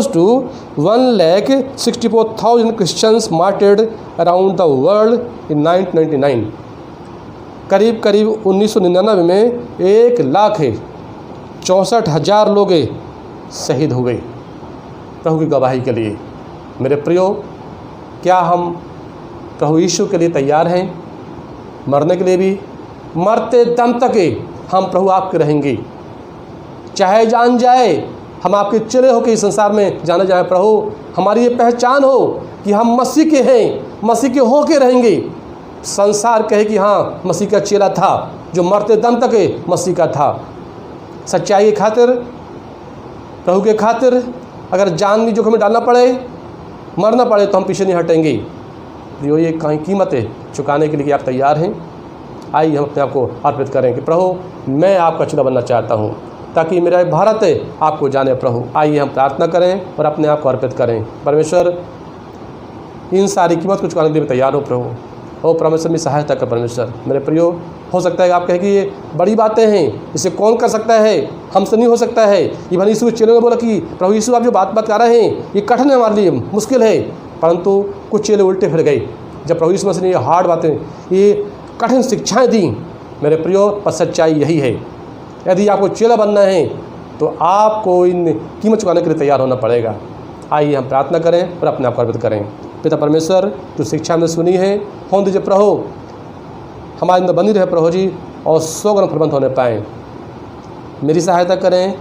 to 1,64,000 Christians martyred around the world in 1999. करीब 1999 में 1,64,000 लोग शहीद हुए प्रभु की गवाही के लिए। मेरे प्रियो, क्या हम प्रभु यीशु के लिए तैयार हैं? मरने के लिए भी, मरते दम तक हम प्रभु आपके रहेंगे, चाहे जान जाए, हम आपके चेले हो के इस संसार में जाने जाए। प्रभु, हमारी ये पहचान हो कि हम मसीह के हैं, मसीह के हो के रहेंगे। संसार कहे कि हाँ, मसीह का चेला था जो मरते दम तक मसीह का था। सच्चाई की खातिर, प्रभु के खातिर अगर जान भी जोखिम में डालना पड़े, मरना पड़े, तो हम पीछे नहीं हटेंगे। जो ये कहीं कीमत चुकाने के लिए कि आप तैयार हैं, आइए हम अपने आप को अर्पित करें कि प्रभु, मैं आपका चेला बनना चाहता हूँ, ताकि मेरा भारत आपको जाने। प्रभु, आइए हम प्रार्थना करें और अपने आप को अर्पित करें। परमेश्वर, इन सारी कीमत को चुकाने के लिए तैयार हो प्रभु। ओ परमेश्वर, मेरी सहायता कर परमेश्वर। मेरे प्रियो, हो सकता है आप कहें कि ये बड़ी बातें हैं, इसे कौन कर सकता है, हमसे नहीं हो सकता है। इवन यीशु के चेलों ने बोला कि प्रभु यीशु, आप जो बात कर रहे हैं ये कठिन है हमारे लिए, मुश्किल है। परंतु कुछ चेले उल्टे फिर गए जब प्रभु यीशु मसीह ने ये हार्ड बातें, ये कठिन शिक्षाएं दी। मेरे प्रियो, पर सच्चाई यही है, यदि आपको चेला बनना है तो आपको इन कीमत चुकाने के लिए तैयार होना पड़ेगा। आइए हम प्रार्थना करें और अपने आप को अर्पित करें। पिता परमेश्वर, जो शिक्षा हमने सुनी है, हों दीजिए प्रभु हमारे अंदर बनी रहे प्रभु जी, और 100 गुना प्रबंध होने पाएँ। मेरी सहायता करें,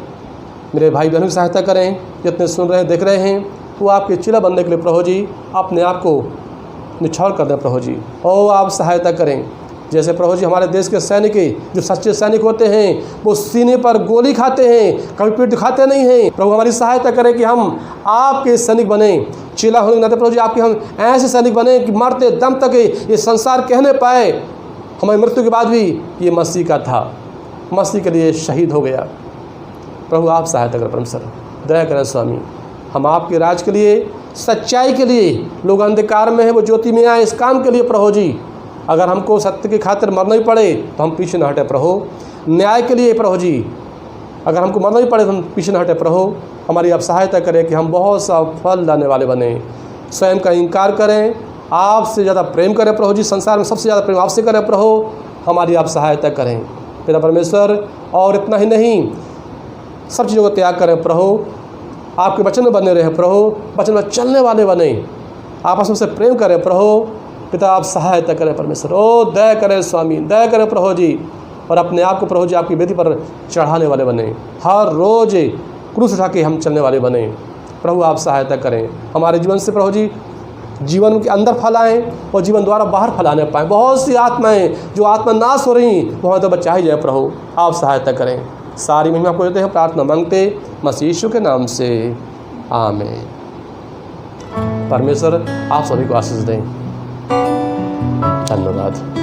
मेरे भाई बहनों की सहायता करें, जितने सुन रहे हैं, देख रहे हैं, वो आपके चेला बनने के लिए प्रभु जी अपने आप को निछावर कर दें प्रभु जी। और आप सहायता करें, जैसे प्रभु जी हमारे देश के सैनिक, जो सच्चे सैनिक होते हैं, वो सीने पर गोली खाते हैं, कभी पीठ दिखाते नहीं हैं। प्रभु, हमारी सहायता करें कि हम आपके सैनिक बने। चेला होने के नाते प्रभु जी आपके हम ऐसे सैनिक बने कि मरते दम तक ये संसार कहने पाए, हमारी मृत्यु के बाद भी ये मसीह का था, मसीह के लिए शहीद हो गया। प्रभु, आप सहायता करें परमेश्वर, दया करें स्वामी। हम आपके राज के लिए, सच्चाई के लिए, लोग अंधकार में है वो ज्योति में आए, इस काम के लिए प्रभु जी, अगर हमको सत्य की खातिर मरना ही पड़े तो हम पीछे न हटे प्रभु। न्याय के लिए प्रभु जी, अगर हमको मरना ही पड़े तो हम पीछे न हटे प्रभु। हमारी आप सहायता करें कि हम बहुत सा फल लाने वाले बने, स्वयं का इनकार करें, आपसे ज़्यादा प्रेम करें प्रभु जी। संसार में सबसे ज़्यादा प्रेम आपसे करें प्रभु। हमारी आप सहायता करें पिता परमेश्वर। और इतना ही नहीं, सब चीज़ों को त्याग करें प्रभु, आपके वचन में बने रहें प्रभु, वचन में चलने वाले बने, आपस में से प्रेम करें प्रभु। पिता, आप सहायता करें परमेश्वर। ओ दया करें स्वामी, दया करें प्रभु जी। और अपने आप को प्रभु जी आपकी वेदी पर चढ़ाने वाले बने, हर रोज़ क्रूस उठा के हम चलने वाले बने। प्रभु, आप सहायता करें हमारे जीवन से प्रभु जी, जीवन के अंदर फैलाएँ और जीवन द्वारा बाहर फैलाने पाएँ। बहुत सी आत्माएँ जो आत्मा नाश हो रही, वहाँ तो बचाई जाए प्रभु, आप सहायता करें। सारी महिमा आपको देते हैं, प्रार्थना मांगते मसीह यीशु के नाम से, आमीन। परमेश्वर आप सभी को आशीष दें। धन्यवाद।